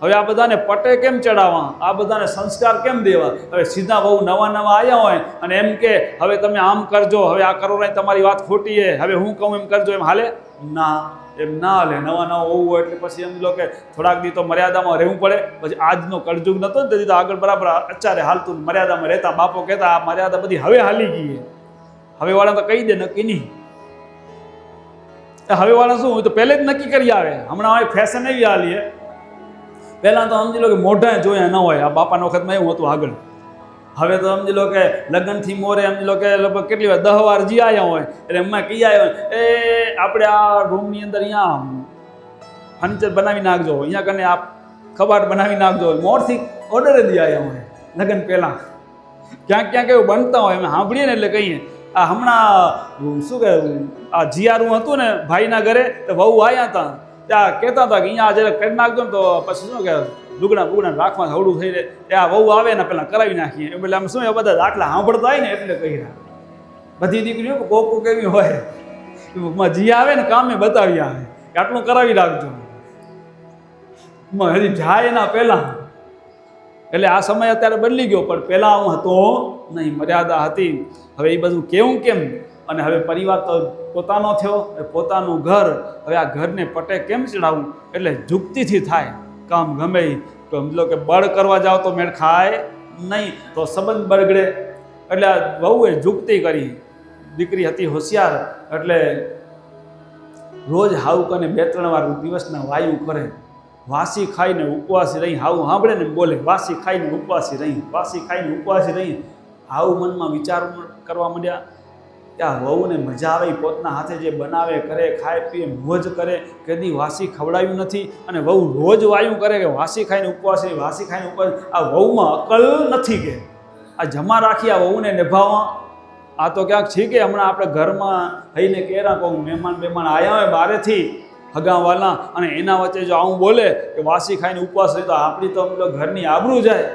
હવે આ બધાને પટે કેમ ચડાવવા, આ બધાને સંસ્કાર કેમ દેવા? હવે સીધા બહુ નવા નવા આવ્યા હોય અને એમ કે હવે તમે આમ કરજો, હવે આ કરો નહીં, તમારી વાત ખોટી છે, હવે હું કહું એમ કરજો, એમ હાલે ના? એમ ના હાલે. નવા નવા હોવું હોય એટલે પછી એમ લો કે થોડાક દી તો મર્યાદામાં રહેવું પડે. પછી આજનો કળજુગ નહોતો ને તેથી તો આગળ બરાબર અત્યારે હાલતું મર્યાદામાં રહેતા. બાપો કહેતા આ મર્યાદા બધી હવે હાલી ગઈ. હવે વાળા તો કહી દે નક્કી નહીં. હવે વાળા શું તો પહેલે જ નક્કી કરી આવે. હમણાં ફેશન એવી હાલી. પહેલાં તો સમજી લો કે મોઢા જોયા ન હોય. આ બાપાના વખતમાં એવું હતું આગળ. હવે તો સમજી લો કે લગ્નથી મોરે સમજી લો કે લગભગ કેટલી વાર 10 વાર જી આવ્યા હોય એટલે એમાં કહી આવ્યા એ આપણે આ રૂમની અંદર અહીંયા ફર્નિચર બનાવી નાખજો, અહીંયા કને આ કબાટ બનાવી નાખજો, મોરથી ઓર્ડર દી આવ્યા હોય લગ્ન પહેલાં. ક્યાંક ક્યાંક એવું બનતા હોય અમે સાંભળીએ ને એટલે કહીએ. આ હમણાં શું કે આ જીયારું હતું ને ભાઈના ઘરે તો વહુ આવ્યા હતા, ત્યાં કહેતા હતા કે અહીંયા જ્યારે કરી નાખજો ને તો પછી શું કે લુગડા રાખવા હવડું થઈ રહે. ત્યાં વહુ આવે ને પહેલાં કરાવી નાખીએ. એટલે આમ શું એ બધા દાખલા સાંભળતા હોય ને એટલે કહી રહ્યા. બધી દીકરીઓ કોક કેવી હોય જી આવે ને કામે બતાવી આવે કે આટલું કરાવી રાખજો હજી જાય એના પહેલાં. એટલે આ સમય અત્યારે બદલી ગયો પણ પહેલાં હું હતો નહીં, મર્યાદા હતી. હવે એ બધું કેવું કેમ? અને હવે પરિવાર તો પોતાનો થયો, પોતાનું ઘર. હવે આ ઘરને પટે કેમ ચડાવવું? એટલે જુક્તિથી થાય કામ. ગમે તો સમજો કે બળ કરવા જાઓ તો મેળ ખાય નહીં, તો સંબંધ બગડે. એટલે આ વહુએ જુક્તિ કરી. દીકરી હતી હોશિયાર એટલે રોજ હાવ કને 2-3 વાર દિવસના વાયુ કરે. વાસી ખાઈને ઉપવાસી રહી. હાવ સાંભળે ને બોલે વાસી ખાઈને ઉપવાસી રહી, વાસી ખાઈને ઉપવાસી રહી. હાવ મનમાં વિચાર કરવા માંડ્યા. ત્યાં વહુને મજા આવે, પોતાના હાથે જે બનાવે કરે, ખાય પીએ, મોજ કરે. કદી વાસી ખવડાવ્યું નથી. અને વહુ રોજ વાયુ કરે કે વાસી ખાઈને ઉપવાસી, વાસી ખાઈને ઉપવાસી. આ વહુમાં અકલ નથી કે આ જમા રાખી આ વહુને નિભાવવા. આ તો ક્યાંક છે કે હમણાં આપણે ઘરમાં થઈને કહેરા કોઈ મહેમાન આવ્યા હોય બહારેથી હગાવાલા અને એના વચ્ચે જો આવું બોલે કે વાસી ખાઈને ઉપવાસ રહી તો આપણી તો અમલો ઘરની આબરૂ જાય.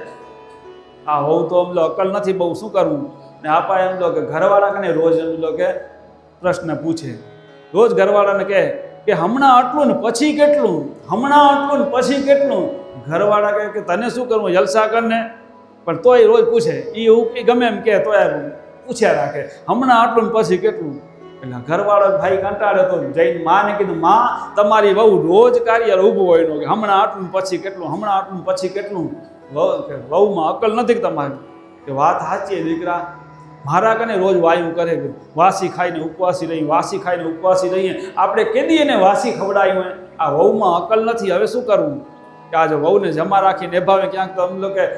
આ વહુ તો અમલો અકલ નથી બહુ, શું કરવું? ને આપા એમ લો કે ઘરવાળા કને રોજ એમ લો કે પ્રશ્ન પૂછે. રોજ ઘરવાળાને કહે કે હમણાં આટલું ને પછી કેટલું, હમણાં આટલું ને પછી કેટલું. ઘરવાળા કહે કે તને શું કરવું, જલસા કરને. પણ તોય રોજ પૂછે. એ ગમે એમ કહે તોય પૂછ્યા રાખે હમણાં આટલું ને પછી કેટલું. એટલે ઘરવાળો ભાઈ કંટાળે તો જઈને માને કીધું માં તમારી વહુ રોજ કાર્ય ઊભું હોય નો કે હમણાં આટલું પછી કેટલું, હમણાં આટલું પછી કેટલું. વહુમાં અકલ નથી તમારી. કે વાત સાચી દીકરા, મારા કને રોજ વાયુ કરે કે વાસી ખાઈને ઉપવાસી રહી, વાસી ખાઈને ઉપવાસી રહીએ. આપણે કેદી એને વાસી ખવડાવ્યું હોય? આ વહુમાં અકલ નથી. હવે શું કરવું? કે આજે વહુને જમા રાખી નિભાવે. ક્યાંક તો અમ કે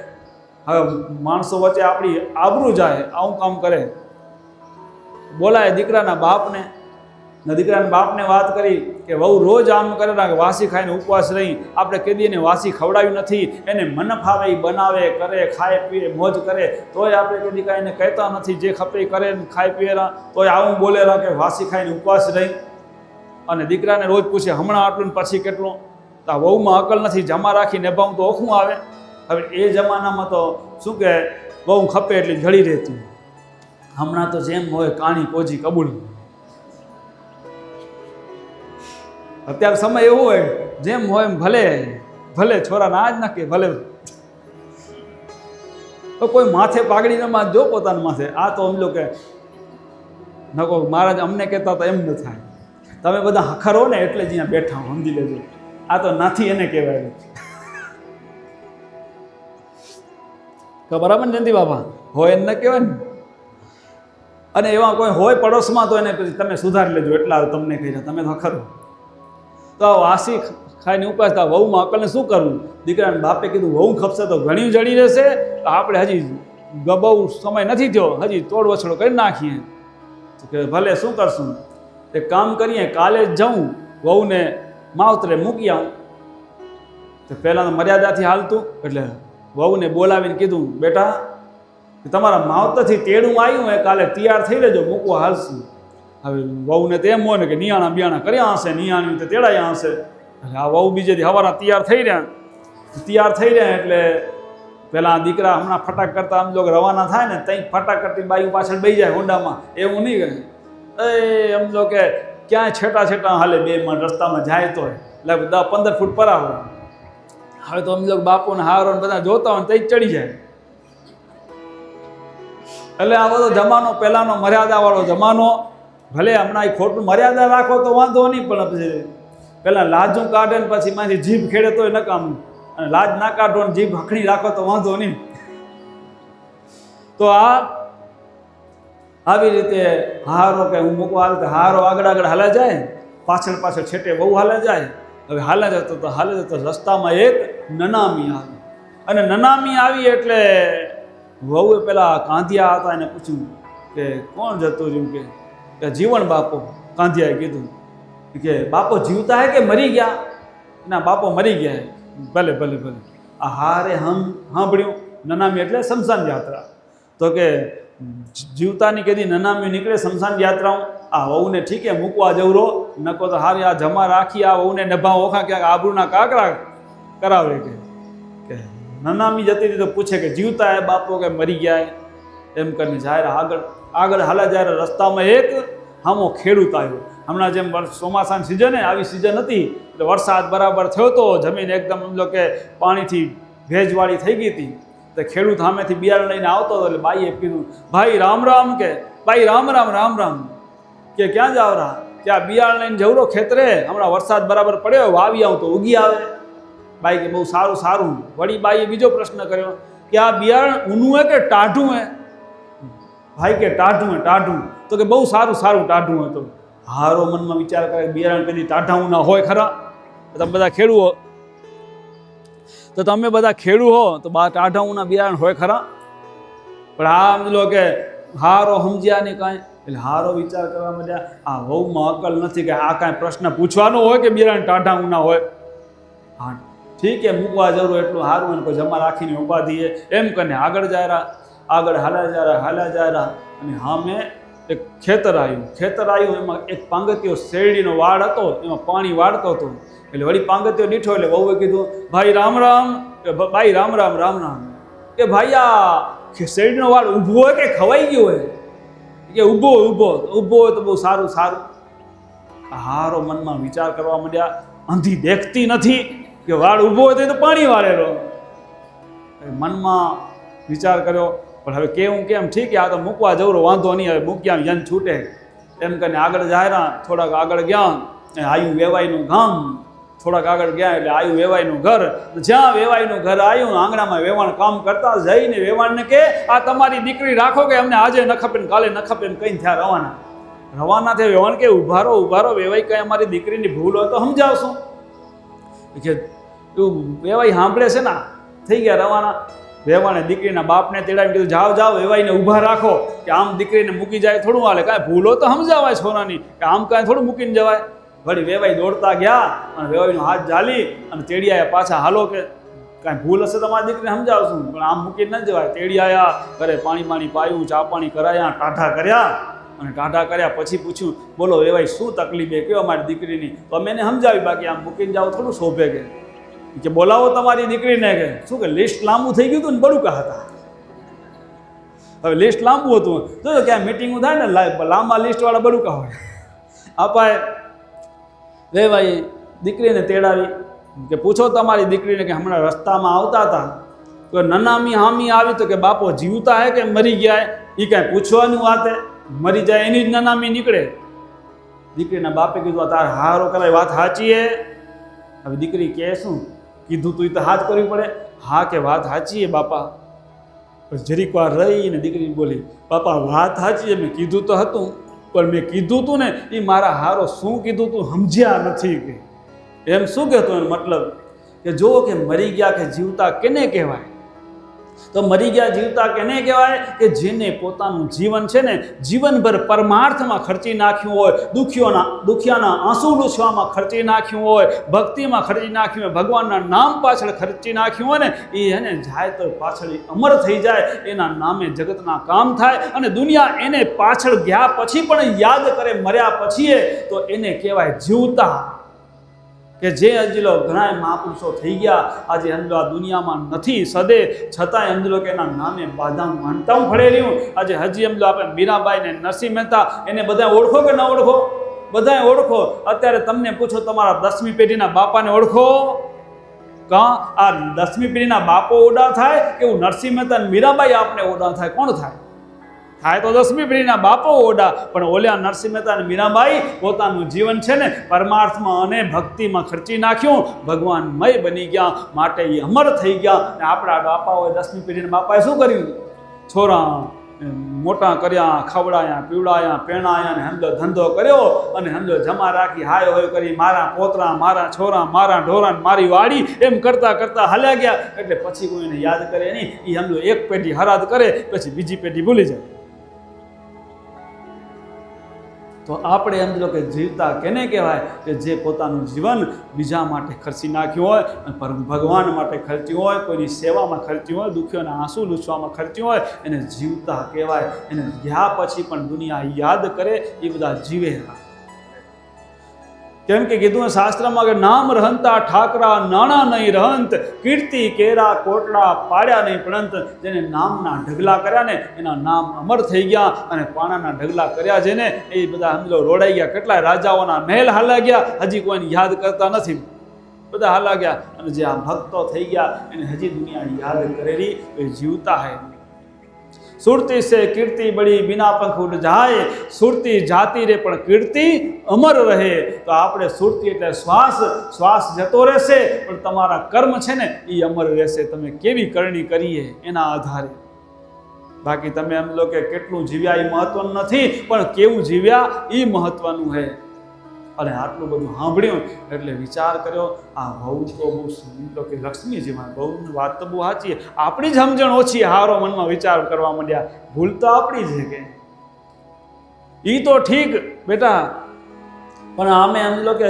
હવે માણસો વચ્ચે આપણી આબરૂ જાય, આવું કામ કરે. બોલાય દીકરાના બાપને ને દીકરાના બાપને વાત કરી કે વહુ રોજ આમ કરે ના કે વાસી ખાઈને ઉપવાસ રહી. આપણે કેદી એને વાસી ખવડાવ્યું નથી. એને મન ફાવે એ બનાવે કરે, ખાય પીએ, મોજ કરે. તોય આપણે કેદી કાંઈ એને કહેતા નથી. જે ખપે કરે ખાય પીએલા તોય આવું બોલેલા કે વાસી ખાઈને ઉપવાસ રહી. અને દીકરાને રોજ પૂછે હમણાં આટલું ને પછી કેટલું. તો આ વહુમાં અકલ નથી. જમા રાખી નિભાવું તો ઓખું આવે. હવે એ જમાનામાં તો શું કે બહુ ખપે એટલે જડી રહેતું. હમણાં તો જેમ હોય કાણી કોજી કબૂલ. અત્યારે સમય એવો હોય જેમ હોય એમ ભલે ભલે છોરા ના જ નાખે ભલે. તો કોઈ માથે પાઘડી ન જો પોતાના માથે. આ તો અમ લોકો નકો મહારાજ અમને કહેતા તો એમ ન થાય. તમે બધા હખરો ને એટલે જ અહીંયા બેઠા હો, સમજી લેજો. આ તો નાથી એને કહેવાય. બરાબર ને જયંતિ બાબા? હોય એને ન કહેવાય ને. અને એવા કોઈ હોય પડોશમાં તો એને પછી તમે સુધારી લેજો. એટલા તમને કહી તમે તો ખરો. તો વાસી ખાઈને ઉપાસ થાય. વહુમાં અકલને શું કરવું? દીકરાને બાપે કીધું વહુ ખપશે તો ઘણી જડી રહેશે. તો આપણે હજી બહુ સમય નથી થયો, હજી તોડ વછડો કરી નાખીએ. તો કે ભલે શું કરશું? એક કામ કરીએ, કાલે જ જાઉં વહુને માવતરે મૂકી આવું. તો પહેલાં તો મર્યાદાથી હાલતું. એટલે વહુને બોલાવીને કીધું બેટા તમારા માવતરથી તેડું આવ્યું હોય, કાલે તૈયાર થઈ લેજો, મૂકવા હાલશું. હવે વહુને તો એમ હોય ને કે નિયાણા બિયાણા કર્યા હશે, નિયાણી તો તેડાયા હશે. એટલે આ વહુ બીજેથી હવાના તૈયાર થઈ રહ્યા. તૈયાર થઈ રહ્યા એટલે પેલા દીકરા હમણાં ફટાક કરતા આમ લોકો રવાના થાય ને ત્યાં ફટાક કરતી બાયું પાછળ બેસી જાય હોન્ડામાં, એવું નહીં કરે. એમ જો કે ક્યાંય છેટા છેટા હાલે, બે માં રસ્તામાં જાય તો એટલે 10-15 ફૂટ પર આવે. હવે તો અમ લોકો બાપુ ને હારો બધા જોતા હોય ત્યાં ચડી જાય. એટલે આ બધો જમાનો પહેલાનો મર્યાદાવાળો જમાનો. ભલે હમણાં ખોટું મર્યાદા રાખો તો વાંધો નહીં, પણ પછી પહેલાં લાજું કાઢે ને પછી માંથી જીભ ખેડે તો નકામું, અને લાજ ના કાઢો ને જીભ હખણી રાખો તો વાંધો નહીં. તો આવી રીતે હારો કે હું મૂકવા આવે તો હારો આગળ આગળ હાલે જાય, પાછળ પાછળ છેટે બહુ હાલે જાય. હવે હાલે જતો રસ્તામાં એક નનામી આવી, અને નનામી આવી એટલે વહુએ પેલા કાંધિયા હતા એને પૂછ્યું કે કોણ જતું રહ્યું, કે જીવણ બાપો. કાંધિયાએ કીધું કે બાપો જીવતા હે કે મરી ગયા? ના, બાપો મરી ગયા હે. ભલે ભલે ભલે. આ હારે સાંભળ્યું. નનામી એટલે શમશાન યાત્રા. તો કે જીવતાની કદી નનામી નીકળે શમશાન યાત્રાઓ. આ વહુને ઠીક હે મૂકવા જવરો, નકો તો હારી આ જમા રાખી આ વહુને નભા ઓખા ક્યાંક આબરૂના કાકરા કરાવે. કે નનામી જતી હતી તો પૂછે કે જીવતા હે બાપો કે મરી ગયા હે? એમ કરીને જાય આગળ હાલા જાય. રસ્તામાં એક હામો ખેડૂત આવ્યો. હમણાં જેમ ચોમાસાની સિઝન આવી સિઝન હતી એટલે વરસાદ બરાબર થયો તો જમીન એકદમ સમજો કે પાણીથી ભેજવાળી થઈ ગઈ હતી. તો ખેડૂત સામેથી બિયારણ લઈને આવતો હતો એટલે બાઈએ કીધું, ભાઈ રામ રામ. કે ભાઈ રામ રામ રામ રામ. કે ક્યાં જાવ રા? કે આ બિયારણ લઈને જવરો ખેતરે, હમણાં વરસાદ બરાબર પડ્યો, વાવી આવું તો ઉગી આવે. બાઈ કે બહુ સારું સારું. વળી બાઈએ બીજો પ્રશ્ન કર્યો કે આ બિયારણ ઊનું હે કે ટાઢું હે? ભાઈ કે ટાઢું હે ટાઢું. તો કે બહુ સારું સારું ટાઢું હતું. હારો મનમાં વિચાર કરે બિયારણ કદી ટાઢા ઊના હોય ખરા? તમે બધા ખેડૂ હો તો તમે બધા ખેડૂ હો તો ટાઢા ઊના બિયારણ હોય ખરા? પણ આ સમજો કે હારો સમજ્યા નહીં કાંઈ. એટલે હારો વિચાર કરવા માંડ્યા, આ વહુમાં અકલ નથી કે આ કાંઈ પ્રશ્ન પૂછવાનો હોય કે બિયારણ ટાઢા ઊના હોય. હા ઠીક હે, મૂકવા જરૂર એટલું સારું અને કોઈ જમા રાખીને ઉપાધિએ એમ કરીને આગળ જાય. આગળ હાલ્યા જાય. અને સામે એક ખેતર આવ્યું. એમાં એક પાંગતીયો શેરડીનો વાડ હતો, એમાં પાણી વાળતો હતો. એટલે વળી પાંગતીયો દીઠો એટલે વહુએ કીધું, ભાઈ રામ રામ. કે ભાઈ રામ રામ રામ રામ. કે ભાઈ આ શેરડીનો વાડ ઊભો હોય કે ખવાઈ ગયો હોય? કે ઊભો હોય તો બહુ સારું સારું. હારો મનમાં વિચાર કરવા માંડ્યા, અંધી દેખતી નથી કે વાડ ઊભો હોય તો પાણી વાળેલો. મનમાં વિચાર કર્યો, પણ હવે કેવું કેમ? ઠીક છે, આ તો મૂકવા જવરો, વાંધો નહીં. હવે મૂક્યા યન છૂટે એમ કરીને આગળ જાય. થોડાક આગળ ગયા, આયુ વેવાઈનું ગામ. થોડાક આગળ ગયા એટલે આયુ વેવાઈનું ઘર. જ્યાં વેવાઈનું ઘર આવ્યું, આંગણામાં વેવાણ કામ કરતા જઈને વેવાણને કે આ તમારી દીકરી રાખો કે અમને આજે ન ખપે ને કાલે ન ખપે ને કઈ થયા રવાના થયા. વેવાણ કે ઉભા રહો વેવાઈ, કઈ અમારી દીકરીની ભૂલ હોય તો સમજાવશું. કે તું વેવાઈ સાંભળે છે ને? થઈ ગયા રવાના. વેવાણે દીકરીના બાપને તેડાવીને કીધું, જાઓ વેવાઈને ઊભા રાખો. કે આમ દીકરીને મૂકી જાય થોડું હાલે, કાંઈ ભૂલો તો સમજાવાય છોરાની, કે આમ કાંઈ થોડું મૂકીને જવાય. વળી વેવાઈ દોડતા ગયા અને વેવાઈનો હાથ ઝાલી અને તેડી આવ્યા પાછા. હાલો કે કાંઈ ભૂલ હશે તો મારી દીકરીને સમજાવશું, પણ આમ મૂકીને ન જવાય. તેડી આવ્યા, ઘરે પાણી પાયું, ચા પાણી કરાયા, ટાઢા કર્યા. અને ટાઢા કર્યા પછી પૂછ્યું, બોલો વેવાઈ શું તકલીફ કયો અમારી દીકરીની? તો અમે એને સમજાવી, બાકી આમ મૂકીને જાઓ થોડું શોભે. કે બોલાવો તમારી દીકરીને. કે શું કે લિસ્ટ લાંબુ થઈ ગયું હતું ને બડુકા હતા. હવે લિસ્ટ લાંબુ હતું તો ક્યાં મિટિંગો થાય ને લાંબા લિસ્ટવાળા બડુકા હોય. અપાય વેવાઈ દીકરીને તેડાવી કે પૂછો તમારી દીકરીને કે હમણાં રસ્તામાં આવતા હતા તો નનામી હામી આવી તો કે બાપો જીવતા હે કે મરી ગયા હે? એ કાંઈ પૂછવાની વાત હે? મરી જાય એની જ નનામી નીકળે. દીકરીના બાપે કીધું, તાર હારો કરાય, વાત સાચી હે? હવે દીકરી કહે શું? કીધું તું તો હાથ કરવી પડે. હા કે વાત સાચી હે બાપા. જરીક વાર રહીને દીકરી બોલી, બાપા વાત સાચી છે, મેં કીધું તો હતું, પણ મેં કીધું તું ને એ મારા હારો શું કીધું તું સમજ્યા નથી. કે એમ શું કહેતો એનો મતલબ કે જો કે મરી ગયા કે જીવતા કેને કહેવાય? તો મરી ગયા જીવતા કેને કહેવાય? કે જેને પોતાનું જીવન છે ને જીવનભર પરમાર્થમાં ખર્ચી નાખ્યું હોય, દુખિયાના આંસુ લૂછવામાં ખર્ચી નાખ્યું હોય, ભક્તિમાં ખર્ચી નાખ્યું હોય, ભગવાનના નામ પાછળ ખર્ચી નાખ્યું હોય ને, એ એને જાય તો પાછળ અમર થઈ જાય. એના નામે જગતના કામ થાય અને દુનિયા એને પાછળ ગયા પછી પણ યાદ કરે, મર્યા પછી તો એને કહેવાય જીવતા. કે જે સમજી લો ઘણા મહાપુરુષો થઈ ગયા, આજે સમજી લો આ દુનિયામાં નથી સદે, છતાંય સમજી લો કે એના નામે બાધામ માનતા ફળે રહ્યું. આજે હજી સમજી લો આપણે મીરાબાઈ ને નરસિંહ મહેતા એને બધા ઓળખો કે ન ઓળખો? બધાએ ઓળખો. અત્યારે તમને પૂછો તમારા 10મી પેઢીના બાપાને ઓળખો? કા આ 10મી પેઢીના બાપો ઓડા થાય કે નરસિંહ મહેતા અને મીરાબાઈ આપને ઓડા થાય? કોણ થાય? થાય તો 10મી પેઢીના બાપો ઓડા. પણ ઓલ્યા નરસિંહ મહેતા અને મીરાબાઈ પોતાનું જીવન છે ને પરમાર્થમાં અને ભક્તિમાં ખર્ચી નાખ્યું, ભગવાનમય બની ગયા, માટે એ અમર થઈ ગયા. અને આપણા બાપાઓએ 10મી પેઢીના બાપાએ શું કર્યું? છોરા મોટા કર્યા, ખવડાયા, પીવડાયા, પેણાયા, ને સમજો ધંધો કર્યો, અને સમજો જમા રાખી હાય હોય કરી, મારા પોતરા, મારા છોરા, મારા ઢોરા, મારી વાડી, એમ કરતા કરતા હાલ્યા ગયા. એટલે પછી કોઈને યાદ કરે નહીં. એ સમજો એક પેઢી હરાદ કરે, પછી બીજી પેઢી ભૂલી જાય. તો આપણે એમ લો કે જીવતા કેને કહેવાય? કે જે પોતાનું જીવન બીજા માટે ખર્ચી નાખ્યું હોય, ભગવાન માટે ખર્ચ્યું હોય, કોઈની સેવામાં ખર્ચ્યું હોય, દુઃખીઓના આંસુ લૂછવામાં ખર્ચ્યું હોય, એને જીવતા કહેવાય. એને ગયા પછી પણ દુનિયા યાદ કરે, એ બધા જીવે. કેમ કે કીધું શાસ્ત્રમાં કે નામ રહંતા ઠાકરા નાણા નહીં રહંત, કીર્તિ કેરા કોટડા પાડ્યા નહીં પણંત. જેને નામના ઢગલા કર્યા ને એના નામ અમર થઈ ગયા, અને પાણાના ઢગલા કર્યા જેને એ બધા સમજો રોડાઈ ગયા. કેટલાય રાજાઓના મહેલ હાલા ગયા, હજી કોઈને યાદ કરતા નથી, બધા હાલા ગયા. અને જે આ ભક્તો થઈ ગયા એને હજી દુનિયા યાદ કરેલી, એ જીવતા હે. સુરતી સે કીર્તિ બળી બિના પંખ ઉડ જાય, સુરતી જાતી રે પણ કીર્તિ અમર રહે. તો આપણે સુરતી એટલે શ્વાસ, શ્વાસ જતો રહેશે પણ તમારા કર્મ છે ને એ અમર રહેશે. તમે કેવી કરણી કરીએ એના આધારે. બાકી તમે એમ લો કે કેટલું જીવ્યા એ મહત્વનું નથી, પણ કેવું જીવ્યા એ મહત્વનું છે. અને આટલું બધું સાંભળ્યું એટલે વિચાર કર્યો, આ બહુ તો બહુ સમજો કે લક્ષ્મીજીમાં બહુની વાત તો બહુ સાચી. આપણી જ સમજણ ઓછી, હારો મનમાં વિચાર કરવા માંડ્યા. ભૂલ તો આપણી છે કે એ તો ઠીક બેટા, પણ આમે સમજો કે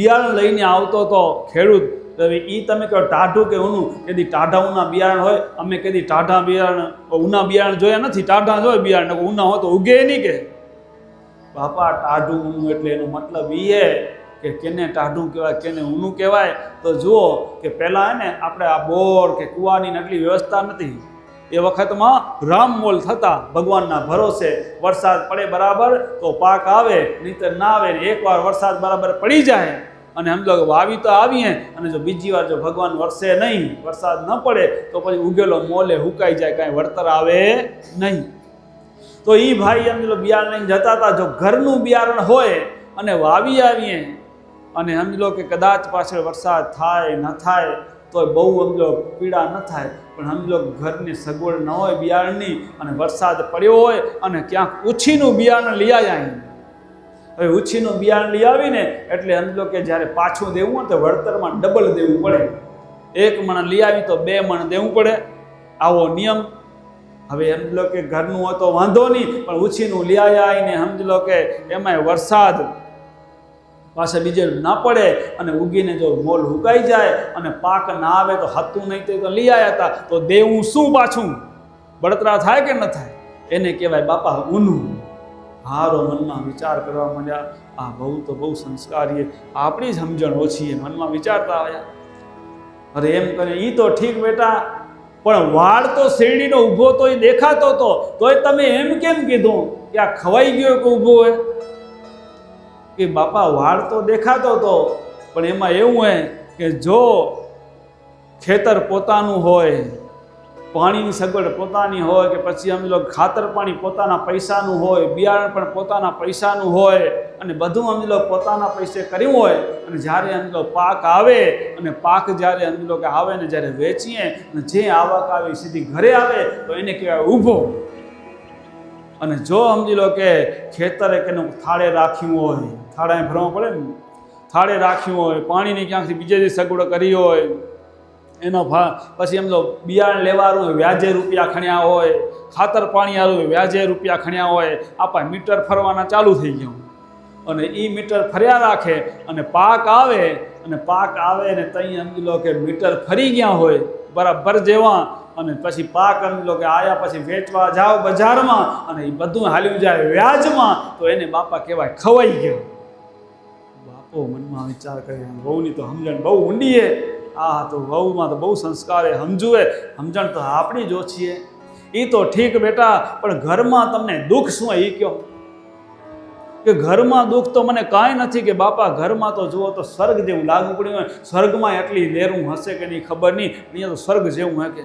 બિયારણ લઈને આવતો તો ખેડૂત, હવે એ તમે કહો ટાઢું કે ઊનું, કદી ટાઢા ઊના બિયારણ હોય? અમે કદી ટાઢા બિયારણ ઊના બિયારણ જોયા નથી. ટાઢા જોય બિયારણ, ઊના હોય તો ઉગે નહીં કે બાપા. ટાઢું ઊનું એટલે એનો મતલબ એ કે કેને ટાઢું કહેવાય, કેને ઊનું કહેવાય. તો જુઓ કે પહેલાં ને આપણે આ બોર કે કૂવાની એટલી વ્યવસ્થા નથી. એ વખતમાં રામમોલ થતા ભગવાનના ભરોસે. વરસાદ પડે બરાબર તો પાક આવે, નહીંતર ના આવે. એકવાર વરસાદ બરાબર પડી જાય અને સમજો વાવી તો આવીએ, અને જો બીજી વાર જો ભગવાન વરસે નહીં, વરસાદ ન પડે તો પછી ઉગેલો મોલે હુકાઈ જાય, કાંઈ વળતર આવે નહીં. તો એ ભાઈ સમજો બિયારણ લઈને જતા હતા. જો ઘરનું બિયારણ હોય અને વાવી આવીએ, અને સમજો કે કદાચ પાછળ વરસાદ થાય ન થાય તો બહુ સમજો પીડા ન થાય, પણ સમજો ઘરની સગવડ ન હોય બિયારણની, અને વરસાદ પડ્યો હોય અને ક્યાંક ઉછીનું બિયારણ લઈ આવ્યા. હવે ઉછીનું બિયારણ લઈ આવીને એટલે સમજો કે જ્યારે પાછું દેવું હોય તો વળતરમાં ડબલ દેવું પડે. 1 મણ લઈ આવી તો 2 મણ દેવું પડે, આવો નિયમ. હવે સમજો કે ઘરનું હોય તો વાંધો નહીં, પણ ઉછીનું લઈ આવીને સમજો કે એમાંય વરસાદ પાછા બીજે ના પડે અને ઉગીને જો મોલ હુકાઈ જાય અને પાક ના આવે તો હતું નહીં તો લઈ આવ્યા હતા તો દેવું શું પાછું? બળતરા થાય કે ન થાય? એને કહેવાય બાપા ઊનું. હારો મનમાં વિચાર કરવા માંડ્યા. આ બહુ તો બહુ સંસ્કારી, આપણી જ સમજણ ઓછી એ મનમાં વિચારતા આવ્યા. અરે એમ કરે એ તો ઠીક બેટા, પણ વાળ તો શેરડીનો ઊભો તો એ દેખાતો હતો, તોય તમે એમ કેમ કીધું કે આ ખવાઈ ગયો કે ઊભો હોય? કે બાપા વાળ તો દેખાતો હતો, પણ એમાં એવું હોય કે જો ખેતર પોતાનું હોય, પાણીની સગવડ પોતાની હોય, કે પછી અમે લોકો ખાતર પાણી પોતાના પૈસાનું હોય, બિયારણ પણ પોતાના પૈસાનું હોય, અને બધું અમે લોકો પોતાના પૈસે કર્યું હોય, અને જ્યારે અમે લોકો પાક આવે, અને પાક જ્યારે અમે લોકો આવે ને જ્યારે વેચીએ અને જે આવક આવે સીધી ઘરે આવે તો એને કહેવાય ઊભો. અને જો સમજી લો કે ખેતરે કે થાળે રાખ્યું હોય, થાળે ભરવા પડે ને, થાળે રાખ્યું હોય, પાણીની ક્યાંકથી બીજેથી સગવડ કરી હોય, એનો પછી એમ તો બિયારણ લેવાનું વ્યાજે રૂપિયા ખણ્યા હોય, ખાતર પાણી આવ્યું વ્યાજે રૂપિયા ખણ્યા હોય, આપણા મીટર ફરવાના ચાલુ થઈ ગયું, અને એ મીટર ફર્યા રાખે, અને પાક આવે ને તઈ સમજી લો કે મીટર ફરી ગયા હોય બરાબર જેવા, અને પછી પાક સમજી લો કે આયા પછી વેચવા જાઓ બજારમાં, અને એ બધું હાલ્યું જાય વ્યાજમાં, તો એને બાપા કહેવાય ખવાઈ ગયો. બાપો બાપો મનમાં વિચાર કરે વહુની તો સમજણ બહુ ઊંડી છે, આ તો વહુમાં તો બહુ સંસ્કાર છે, સમજણ તો આપણી જ ઓછી છે. એ તો ઠીક બેટા, પણ ઘરમાં તમને દુઃખ શું એ કહો કે ઘરમાં દુઃખ તો મને કાંઈ નથી કે બાપા ઘરમાં તો જુઓ તો સ્વર્ગ જેવું લાગુ પડ્યું હોય. સ્વર્ગમાં એટલી લેરું હશે કે નહીં ખબર નહીં, અહીંયા તો સ્વર્ગ જેવું હે કે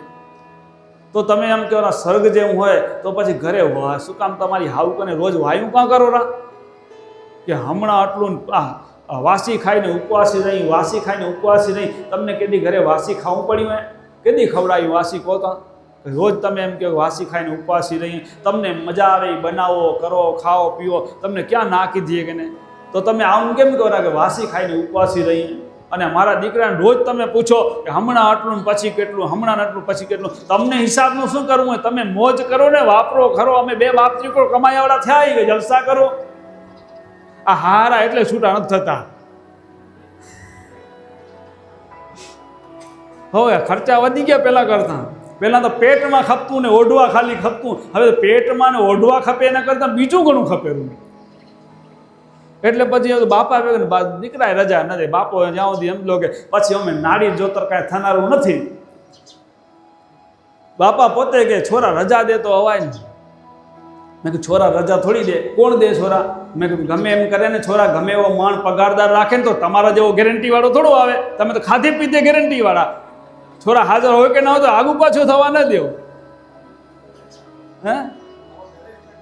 તો તમે એમ કહો સ્વર્ગ જેવું હોય તો પછી ઘરે શું કામ તમારી હાવકોને રોજ વાયુ કાં કરો રા કે હમણાં આટલું વાસી ખાઈને ઉપવાસી રહી, વાસી ખાઈને ઉપવાસી રહી. તમને કેદી ઘરે વાસી ખાવું પડ્યું હોય? કેદી ખવડાવ્યું વાસી કહો? રોજ તમે એમ કહો વાસી ખાઈને ઉપવાસી રહી, તમને મજા આવે બનાવો કરો ખાઓ પીઓ, તમને ક્યાં ના કીધી કે ને? તો તમે આવું કેમ કહો કે વાસી ખાઈને ઉપવાસી રહી? અને મારા દીકરાને રોજ તમે પૂછો કે હમણાં આટલું પછી કેટલું, હમણાં આટલું પછી કેટલું. તમને હિસાબનું શું કરવું હોય? તમે મોજ કરો ને, વાપરો ખરો. અમે બે બાપ દીકરો કમાયાવાળા થયા કે જલસા કરો. આ હારા એટલે છૂટા નથી થતા. હવે ખર્ચા વધી ગયા પેલા કરતા. પહેલાં તો પેટમાં ખપતું ને ઓઢવા ખાલી ખપતું, હવે તો પેટમાં ને ઓઢવા ખપે એના કરતાં બીજું ઘણું ખપેલું. એટલે પછી બાપા દીકરાએ રજા નથી. બાપો જ્યાં સુધી એમ લો કે પછી અમે નાડી જોતર કાંઈ થનારું નથી. બાપા પોતે કે છોરા રજા દે તો અવાય ને. મેં કીધું છોરા રજા થોડી દે, કોણ દે છોરા? મેં કીધું ગમે એમ કરે ને છોરા, ગમે એવો માણ પગારદાર રાખે ને તો તમારા જેવો ગેરંટી વાળો થોડો આવે. તમે તો ખાધી પીધે ગેરંટી વાળા. છોરા હાજર હોય કે ના હોય તો આગુ પાછું થવા ન દેવો. હે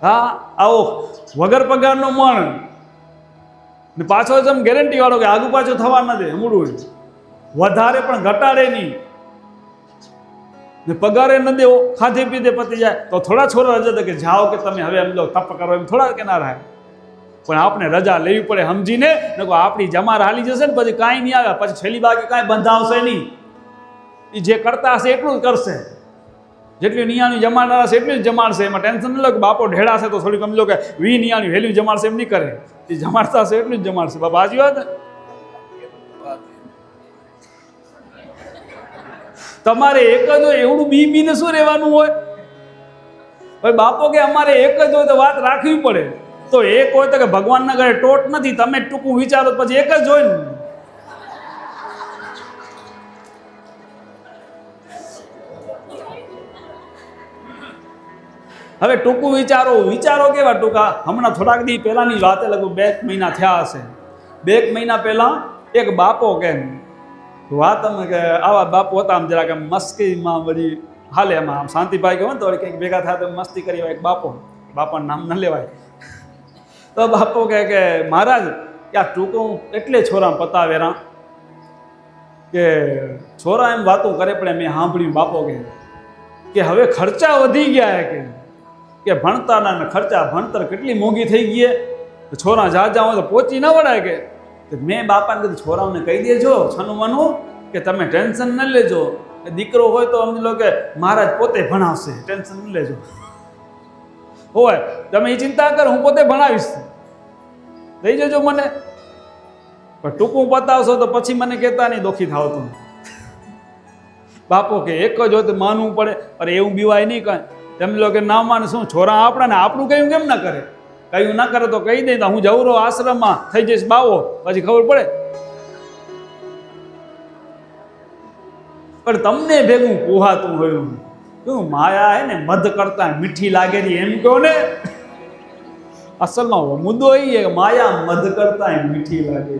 હા, આવો વગર પગારનો માણ ને પાછો જેમ ગેરંટી વાળો કે આગુ પાછું થવા ન દે. હમણાં વધારે પણ ઘટાડે નહીં ને પગારે ન દેવો, ખાધે પીધે પતી જાય તો થોડા છોરા રજા કે જાઓ કે તમે હવે એમ લો તપ કરો, એમ થોડા કે ના રહે. પણ આપણે રજા લેવી પડે સમજીને, આપણી જમાર હાલી જશે ને પછી કાંઈ નહીં આવે. પછી છેલ્લી બાકી કાંઈ બંધાવશે નહીં. એ જે કરતા હશે એટલું જ કરશે. જેટલી નિયાની જમાડનાર હશે એટલું જ જમાડશે. એમાં ટેન્શન ન લો કે બાપો ઢેળાશે તો થોડીક સમજો કે 20 નિયાની વેલ્યુ જમાડશે, એમ નહીં કરે. એ જમાડતા હશે એટલું જ જમાડશે. બાપા આજી વાત. તમારે એક જ હોય એવડું બીને શું રહેવાનું હોય? ભાઈ બાપો કે અમારે એક જ હોય તો વાત રાખવી પડે. તો એક હોય તો કે ભગવાનના ઘરે ટોટ નથી, તમે ટૂંકું વિચારો પછી એક જ હોય ને. હવે ટૂંકું વિચારો કેવા ટૂંકા? હમણાં થોડાક દી પહેલાંની વાત, લગભગ 2 મહિના થયા હશે. 2 મહિના પહેલાં એક બાપો કેમ વાત અમે કે આવા બાપુ હતા આમ જરાક એમ મસ્તીમાં બધી હાલે એમાં આમ શાંતિભાઈ કહો ને તો કંઈક ભેગા થાય તો મસ્તી કરી હોય. એક બાપાનું નામ ન લેવાય. તો બાપો કે મહારાજ આ ટૂંકું એટલે છોરા પતાવેરા કે છોરા એમ વાતો કરે. પણ મેં સાંભળ્યું બાપો કે હવે ખર્ચા વધી ગયા કે ભણતાના ખર્ચા, ભણતર કેટલી મોંઘી થઈ ગઈ. છોરા જાજા હોય તો પહોંચી ન વળાય કે. મેં બાપાને કીધું છોરાઓને કહી દેજો છનું મનું કે તમે ટેન્શન ન લેજો. દીકરો હોય તો સમજી લો કે મહારાજ પોતે ભણાવશે, ટેન્શન ન લેજો. હોય તમે એ ચિંતા કરો, હું પોતે ભણાવીશ, દઈ જજો મને. પણ ટૂંકું પતાવશો તો પછી મને કહેતા નહીં દુઃખી થાવ તો. બાપો કે એક જ હોય તો માનવું પડે. અરે એવું બીવાય નહીં કાંઈ. એમ લો કે ના માને શું? છોરા આપણા ને આપણું કહ્યું કેમ ના કરે? કહ્યું ના કરે તો કહી દે તો હું જવું રહો આશ્રમમાં થઈ જઈશ બાવો, પછી ખબર પડે. પણ તમને ભેગું પોહાતું હોય શું? માયા હે ને મધ કરતા મીઠી લાગે એમ કહો ને. અસલમાં મુદ્દો એ છે કે માયા મધ કરતા મીઠી લાગે.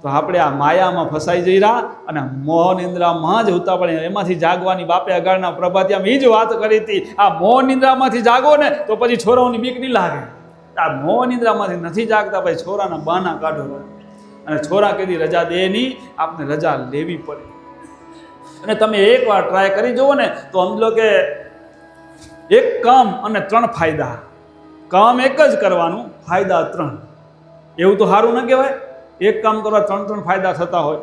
તો આપણે આ માયામાં ફસાઈ જઈ રહ્યા અને મોહ નિંદ્રામાં જ ઉતા પડે. એમાંથી જાગવાની બાપે અગાડના પ્રભાતિયામાં એ જ વાત કરી હતી. આ મોહ નિંદ્રામાંથી જાગો ને તો પછી છોરાઓની બીક નહીં લાગે. આ મોહ નિંદ્રામાંથી નથી જાગતા પછી છોરાના બહાના કાઢો. અને છોરા કદી રજા દે નહીં, આપને રજા લેવી પડે. અને તમે એકવાર ટ્રાય કરી જુઓ ને તો સમજો કે એક કામ અને 3 ફાયદા. કામ એક જ કરવાનું, ફાયદા 3. એવું તો સારું ન કહેવાય? એક કામ કરવા 3 ફાયદા થતા હોય.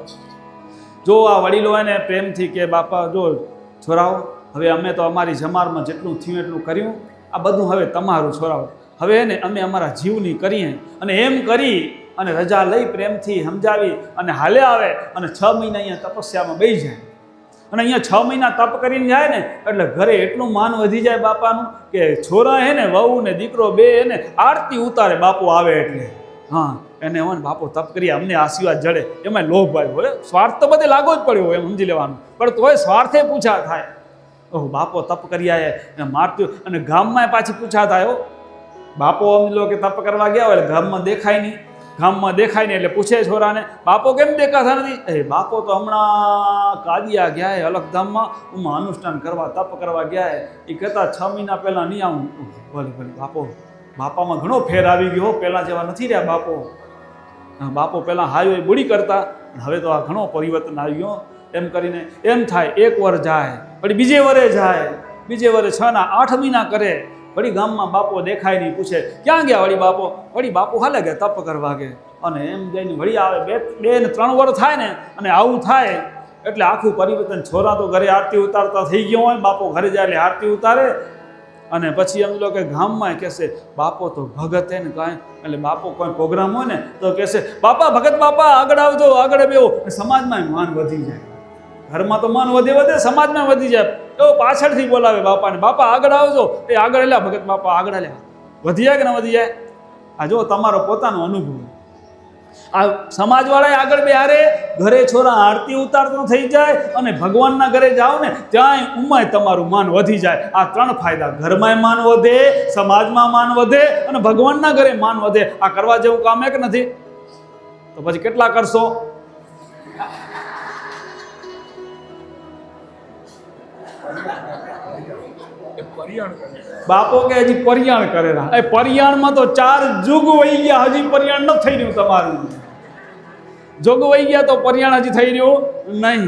જો આ વડીલો હોય ને પ્રેમથી કે બાપા જો છોરાઓ હવે અમે તો અમારી જમારમાં જેટલું થયું એટલું કર્યું, આ બધું હવે તમારું છોરાઓ. હવે ને અમે અમારા જીવની કરીએ. અને એમ કરી અને રજા લઈ પ્રેમથી સમજાવી અને હાલે આવે અને 6 મહિના અહીંયા તપસ્યામાં બેસી જાય. અને અહીંયા 6 મહિના તપ કરીને જાય ને એટલે ઘરે એટલું માન વધી જાય બાપાનું કે છોરા હે ને વહુ ને દીકરો બે એને આરતી ઉતારે બાપુ આવે એટલે. હા એને હોય ને બાપો તપ કરીએ અમને આશીર્વાદ જડે, એમાં લોભ આવ્યો હોય, સ્વાર્થ તો બધે લાગો જ પડ્યો હોય એમ સમજી લેવાનું, પણ તોય સ્વાર્થે પૂછા થાય. ઓહ બાપો તપ કરી આયા મારતું, અને ગામમાં પાછી પૂછા થાય. બાપો સમજી લો કે તપ કરવા ગયા હોય એટલે ગામમાં દેખાય નહીં, ગામમાં દેખાય નહીં એટલે પૂછે છોરાને, બાપો કેમ દેખાતા નથી? એ બાપો તો હમણાં કાદિયા ગયા હે અલગધામમાં, હું અનુષ્ઠાન કરવા તપ કરવા ગયા હે, એ કહેતા 6 મહિના પહેલાં નહીં આવું. ભલે ભલે બાપો, બાપામાં ઘણો ફેર આવી ગયો, પહેલાં જેવા નથી રહ્યા બાપો. બાપો પહેલાં હાયો એ બુડી કરતા, હવે તો આ ઘણો પરિવર્તન આવી ગયો. એમ કરીને એમ થાય, 1 વર્ષ જાય, વળી બીજે વરે જાય, બીજે વરે 6 ના 8 મહિના કરે, વળી ગામમાં બાપો દેખાય નહીં, પૂછે ક્યાં ગયા? વળી બાપો હાલે ગયા તપ કરવા કે, અને એમ જઈને વળી આવે. 2 ને 3 વર્ષ થાય ને, અને આવું થાય એટલે આખું પરિવર્તન. છોરા તો ઘરે આરતી ઉતારતા થઈ ગયો હોય, બાપો ઘરે જાય એટલે આરતી ઉતારે, અને પછી એમ લો કે ગામમાં કહેશે બાપો તો ભગત હે ને કાંઈ, એટલે બાપો કોઈ પ્રોગ્રામ હોય ને તો કહેશે બાપા ભગત બાપા આગળ આવજો, આગળ બેહો. સમાજમાં માન વધી જાય, ઘરમાં તો માન વધે, સમાજમાં વધી જાય. તો પાછળથી બોલાવે બાપાને, બાપા આગળ આવજો, એ આગળ એલા ભગત બાપા આગળ એલા. વધી જાય કે ન વધી જાય? આ જો તમારો પોતાનો અનુભવ. આ સમાજવાળા આગળ બેહારે, ઘરે છોરા આરતી ઉતારતો થઈ જાય, અને ભગવાનના ઘરે જાઓ ને ત્યાંય ઉમાય તમારું માન વધી જાય. આ 3 ફાયદા, ઘરમાંય માન વધે, સમાજમાં માન વધે, અને ભગવાનના ઘરે માન વધે. આ કરવા જેવું કામ એક નથી, તો પછી કેટલા કરશો? બાપો કે હજી પરિયાણ કરેલા, એ પરિયાણમાં તો 4 યુગ વહી ગયા, હજી પરિયાણ ન થઈ રહ્યું તમારું. જોગ વહી ગયા તો પરિયાણ હજી થઈ રહ્યું નહીં.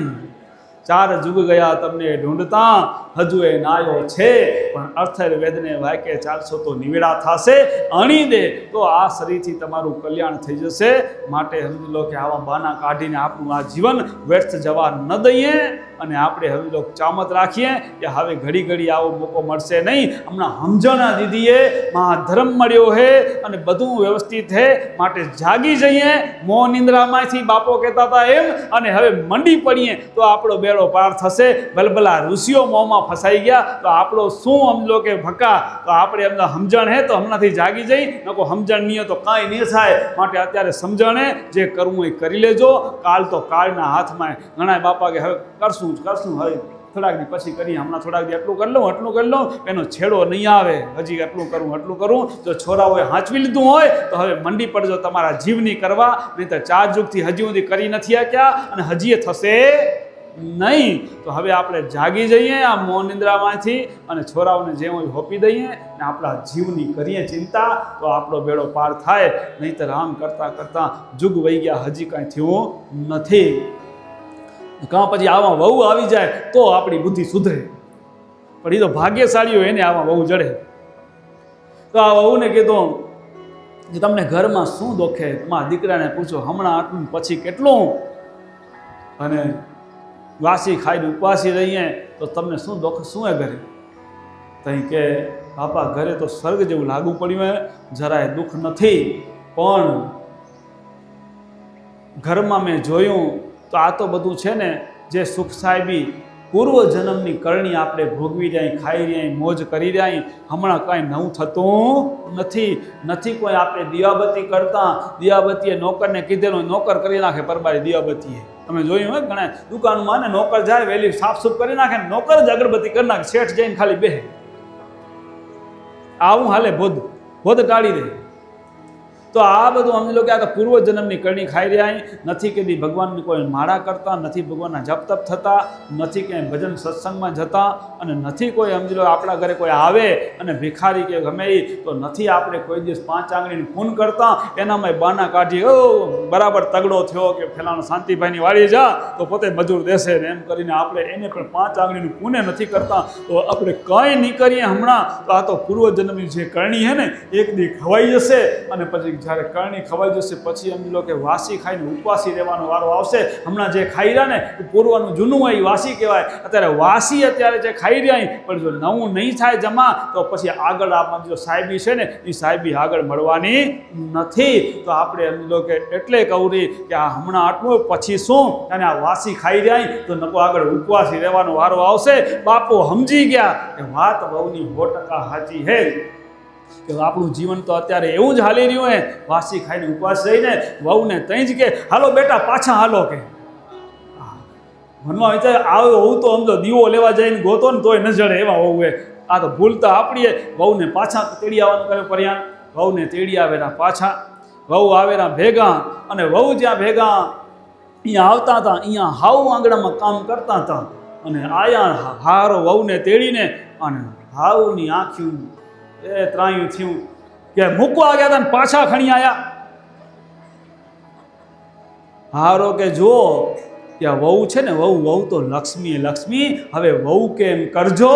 4 યુગ ગયા તમને ઢૂંઢતા, હજુ એ નાયો છે, પણ અથર્વવેદને વાક્ય ચાલશો તો નિવેડા થશે. અણી દે તો આ શરીરથી તમારું કલ્યાણ થઈ જશે. માટે સમજી લો કે આવા બાના કાઢીને આપણું આ જીવન વ્યર્થ જવા ન દઈએ, અને આપણે હવે લોકો ચામત રાખીએ કે હવે ઘડી ઘડી આવો મોકો મળશે નહીં. હમણાં સમજણા દીધીએ, મહાધર્મ મળ્યો હે, અને બધું વ્યવસ્થિત છે, માટે જાગી જઈએ. મોહ નિંદ્રામાંથી બાપો કહેતા હતા એમ, અને હવે મંડી પડીએ તો આપણો બેડો પાર થશે. ભલભલા ઋષિઓ મોંમાં ફસાઈ ગયા, તો આપણો શું સમજો કે ભકા, તો આપણે એમને સમજણ હે તો હમણાંથી જાગી જઈ, નકો સમજણ નહીં તો કાંઈ નહીં થાય. માટે અત્યારે સમજણે જે કરવું એ કરી લેજો, કાલ તો કાળના હાથમાં. ઘણા બાપા કે હવે કરશું હવે થોડાક દી પછી કરીએ, હમણાં થોડાક દી એટલું કરી લઉં, એનો છેડો નહીં આવે. હજી એટલું કરું. જો છોરાઓએ હાંચવી લીધું હોય તો હવે મંડી પડજો તમારા જીવની કરવા, નહીં તો 4 યુગથી હજી સુધી કરી નથી આક્યા, અને હજી એ થશે નહીં. તો હવે આપણે જાગી જઈએ આ મોહ નિંદ્રામાંથી, અને છોરાઓને જે હોય હોપી દઈએ, ને આપણા જીવની કરીએ ચિંતા, તો આપણો બેડો પાર થાય. નહીંતર આમ કરતાં યુગ વહી ગયા, હજી કાંઈ થયું નથી. કાં પછી આવા વહુ આવી જાય તો આપણી બુદ્ધિ સુધરે, પણ એ તો ભાગ્યશાળીઓ એને આવા વહુ જડે. તો આ વહુને કીધું કે તમને ઘરમાં શું દુખે? તમારા દીકરાને પૂછો, હમણાં આટલું પછી કેટલું, અને વાસી ખાઈને ઉપવાસી રહીએ તો તમને શું દુઃખ, શું એ ઘરે? તઈ કે બાપા ઘરે તો સ્વર્ગ જેવું લાગુ પડ્યું હે, જરાય દુઃખ નથી, પણ ઘરમાં મેં જોયું તો આ તો બધું છે ને જે સુખ સાહેબી પૂર્વ જન્મની કરણી આપણે ભોગવી રહ્યા, ખાઈ રહ્યા, મોજ કરી રહ્યા, હમણાં કાંઈ નવું થતું નથી. કોઈ આપણે દિવાબત્તી કરતા, દિવાબત્તીએ નોકરને કીધેલું, નોકર કરી નાખે પરબારી દિવાબત્તીએ. તમે જોયું હોય ઘણા દુકાનમાં ને નોકર જાય વહેલી સાફસૂફ કરી નાખે, નોકર જ અગરબત્તી કરી નાખે, શેઠ જઈને ખાલી બેહે. આવું હાલે, ભોદ ટાળી દે. તો આ બધું અમને લોકો આ તો પૂર્વ જન્મની કરણી ખાઈ રહ્યા, નથી કદી ભગવાનની કોઈ માળા કરતા, નથી ભગવાનના જપ તપ થતા, નથી ક્યાંય ભજન સત્સંગમાં જતા, અને નથી કોઈ સમજી લો આપણા ઘરે કોઈ આવે અને ભિખારી કે ગમે એ, તો નથી આપણે કોઈ દિવસ 5 આંગળીનું પૂન કરતા. એનામાં બાના કાઢી, ઓ બરાબર તગડો થયો કે ફેલાનો શાંતિભાઈની વાડી જા તો પોતે મજૂર દેશે ને, એમ કરીને આપણે એને પણ 5 આંગળીનું પૂને નથી કરતા. તો આપણે કંઈ નહીં કરીએ હમણાં, તો આ તો પૂર્વ જન્મની જે કરણી છે ને એક દી ખવાઈ જશે, અને પછી જ્યારે કરણી ખવાઈ જશે પછી એમ લો કે વાસી ખાઈને ઉપવાસી રહેવાનો વારો આવશે. હમણાં જે ખાઈ રહ્યા ને પૂર્વનું જૂનું હોય એ વાસી કહેવાય. અત્યારે વાસી અત્યારે જે ખાઈ રહ્યા, પણ જો નવું નહીં થાય જમા તો પછી આગળ આમાં જો સાહેબી છે ને એ સાહેબી આગળ મળવાની નથી. તો આપણે એમ લો કે એટલે કહું કે આ હમણાં આટલું પછી શું, અને આ વાસી ખાઈ રહ્યા તો નકો આગળ ઉપવાસી રહેવાનો વારો આવશે. બાપો સમજી ગયા કે વાત બહુની 100% સાચી હે. કે આપણું જીવન તો અત્યારે એવું જ હાલી રહ્યું હે, વાસી ખાઈને ઉપવાસ રહીને વહુને તઈ જ કે હાલો બેટા પાછા હાલો કે મનમાં વિચાર આવ્યો હોવું તો સમજો દીવો લેવા જઈને ગોતો ને તોય ન જડે એવા હોવું હે. આ તો ભૂલ તો આપણીએ. વહુને પાછા તેડી આવવાનું કર્યું પર્યાણ, વહુને તેડી આવેલા પાછા, વહુ આવેલા ભેગા, અને વહુ જ્યાં ભેગા અહીંયા આવતા હતા અહીંયા હાવ આંગણામાં કામ કરતા હતા, અને આયા હારો વહુને તેડીને અને હાવની આંખ્યું એ ત્રાયું થયું કે મૂકવા ગયા હતા ને પાછા ખણી આવ્યા. હારો કે જો ત્યાં વહુ છે ને, વહુ તો લક્ષ્મી લક્ષ્મી, હવે વહુ કેમ કરજો,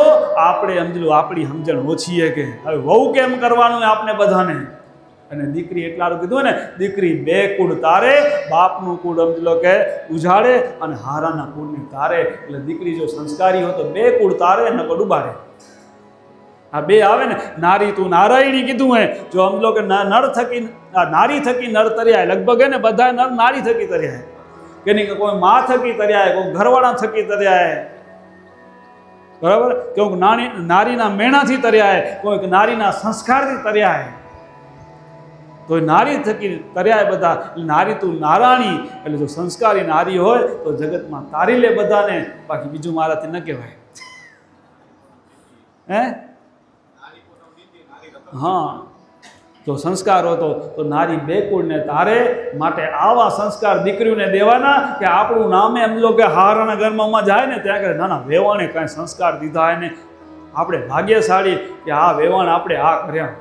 આપણે સમજલું આપણી સમજણ ઓછી છે કે હવે વહુ કેમ કરવાનું આપણે બધાને. અને દીકરી એટલાનું કીધું ને, દીકરી બે કુળ તારે, બાપનું કુળ સમજલો કે ઉજાડે અને હારાના કુળને તારે. એટલે દીકરી જો સંસ્કારી હોય તો બે કુળ તારે ન તો ડૂબાડે. આ બે આવે ને, નારી તું નારાયણી કીધું હે, જો સમજો કે નર થકી નારી થકી નર તર્યા, લગભગ હે ને બધા નર નારી થકી તર્યા કે નહીં, કોઈ મા થકી તર્યા, કોઈ ઘરવાળા થકી તર્યા, બરાબર, કોઈક નારીના મેણાથી તર્યા, કોઈક નારીના સંસ્કારથી તર્યા, તો નારી થકી તર્યા બધા. નારી તું નારાયણી, એટલે જો સંસ્કારી નારી હોય તો જગતમાં તારી લે બધાને, બાકી બીજું મારાથી ન કહેવાય. હે હા, જો સંસ્કાર હતો તો નારી બે કુળને તારે. માટે આવા સંસ્કાર દીકરીઓને દેવાના કે આપણું નામે એમ લો કે હારાના ઘરમાં જાય ને ત્યાં કરે ના વેવાણે કાંઈ સંસ્કાર દીધા એને, આપણે ભાગ્યશાળી કે આ વેવાણ આપણે આ કર્યા.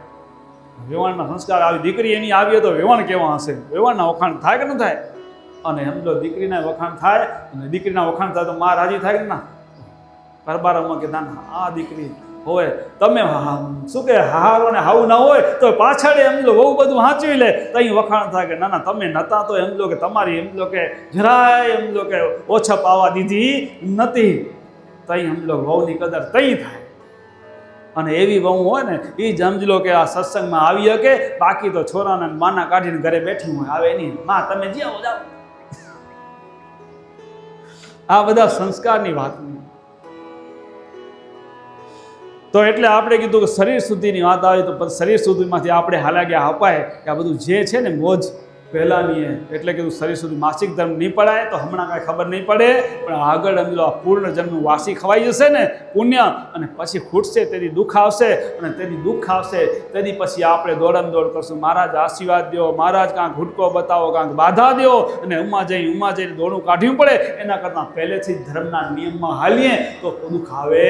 વેવાણના સંસ્કાર આવી દીકરી એની આવી તો વેવાણ કેવા હશે, વેવાણના વખાણ થાય કે ન થાય? અને સમજો દીકરીના વખાણ થાય, અને દીકરીના વખાણ થાય તો માં રાજી થાય કે ના? પરબારમાં કે ના આ દીકરી હોય, તમે શું કે હારો ને હાવું ના હોય તો પાછળ એમ લો બહુ બધું વાંચવી લે તો અહીં વખાણ થાય કે ના ના તમે નતા તો એમ લો કે તમારી એમ લો કે જરાય એમ લો કે ઓછા પાવા દીધી નથી, તઈ એમ લો વહુની કદર તઈ થાય. અને એવી વહુ હોય ને એ જ સમજી લો કે આ સત્સંગમાં આવી શકે, બાકી તો છોરાને માના કાઢીને ઘરે બેઠી હોય, આવે નહીં, માં તમે જાઓ જાઓ. આ બધા સંસ્કારની વાત. તો એટલે આપણે કીધું કે શરીર શુદ્ધિની વાત આવે તો શરીર શુદ્ધિમાંથી આપણે હાલ્યા ગયા અપાય કે આ બધું જે છે ને મોજ પહેલાંની, એટલે કીધું શરીર સુધી માસિક ધર્મ નહીં પડાય તો હમણાં કાંઈ ખબર નહીં પડે, પણ આગળ સમજો આ પૂર્ણ જન્મનું વાસી ખવાઈ જશે ને પુણ્ય, અને પછી ખૂટશે તેથી દુઃખ આવશે, અને તેથી દુઃખ આવશે તેથી પછી આપણે દોડમ દોડ કરશું, મહારાજ આશીર્વાદ દો, મહારાજ કાંઈક ઘૂટકો બતાવો, કાંઈક બાધા દો, અને ઉમાં જઈને દોડું કાઢવું પડે. એના કરતાં પહેલેથી જ ધર્મના નિયમમાં હાલીએ તો દુઃખ આવે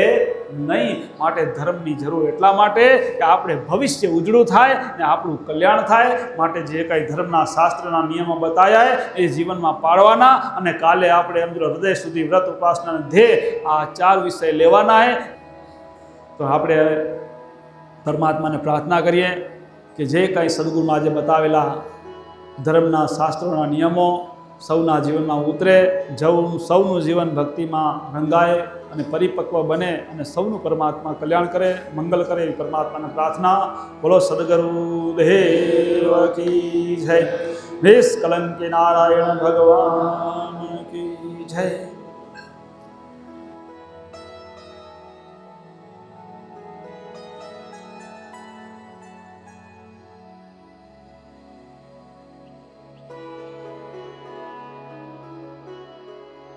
નહીં. માટે ધર્મની જરૂર એટલા માટે કે આપણે ભવિષ્ય ઉજળું થાય ને આપણું કલ્યાણ થાય. માટે જે કંઈ ધર્મના શાસ્ત્રના નિયમો બતાવ્યા એ જીવનમાં પાળવાના, અને કાલે આપણે એમ હૃદય સુધી વ્રત ઉપાસના ધ્યેય આ 4 વિષય લેવાના છે. તો આપણે પરમાત્માને પ્રાર્થના કરીએ કે જે કંઈ સદગુરુમાં આજે બતાવેલા ધર્મના શાસ્ત્રોના નિયમો સૌના જીવનમાં ઉતરે, સૌનું જીવન ભક્તિમાં રંગાય અને પરિપક્વ બને, અને સૌનું પરમાત્મા કલ્યાણ કરે, મંગલ કરે એવી પરમાત્માને પ્રાર્થના. બોલો સદગુરુ દેવ કી જય. નિષ્કલંકી નારાયણ ભગવાન કી જય.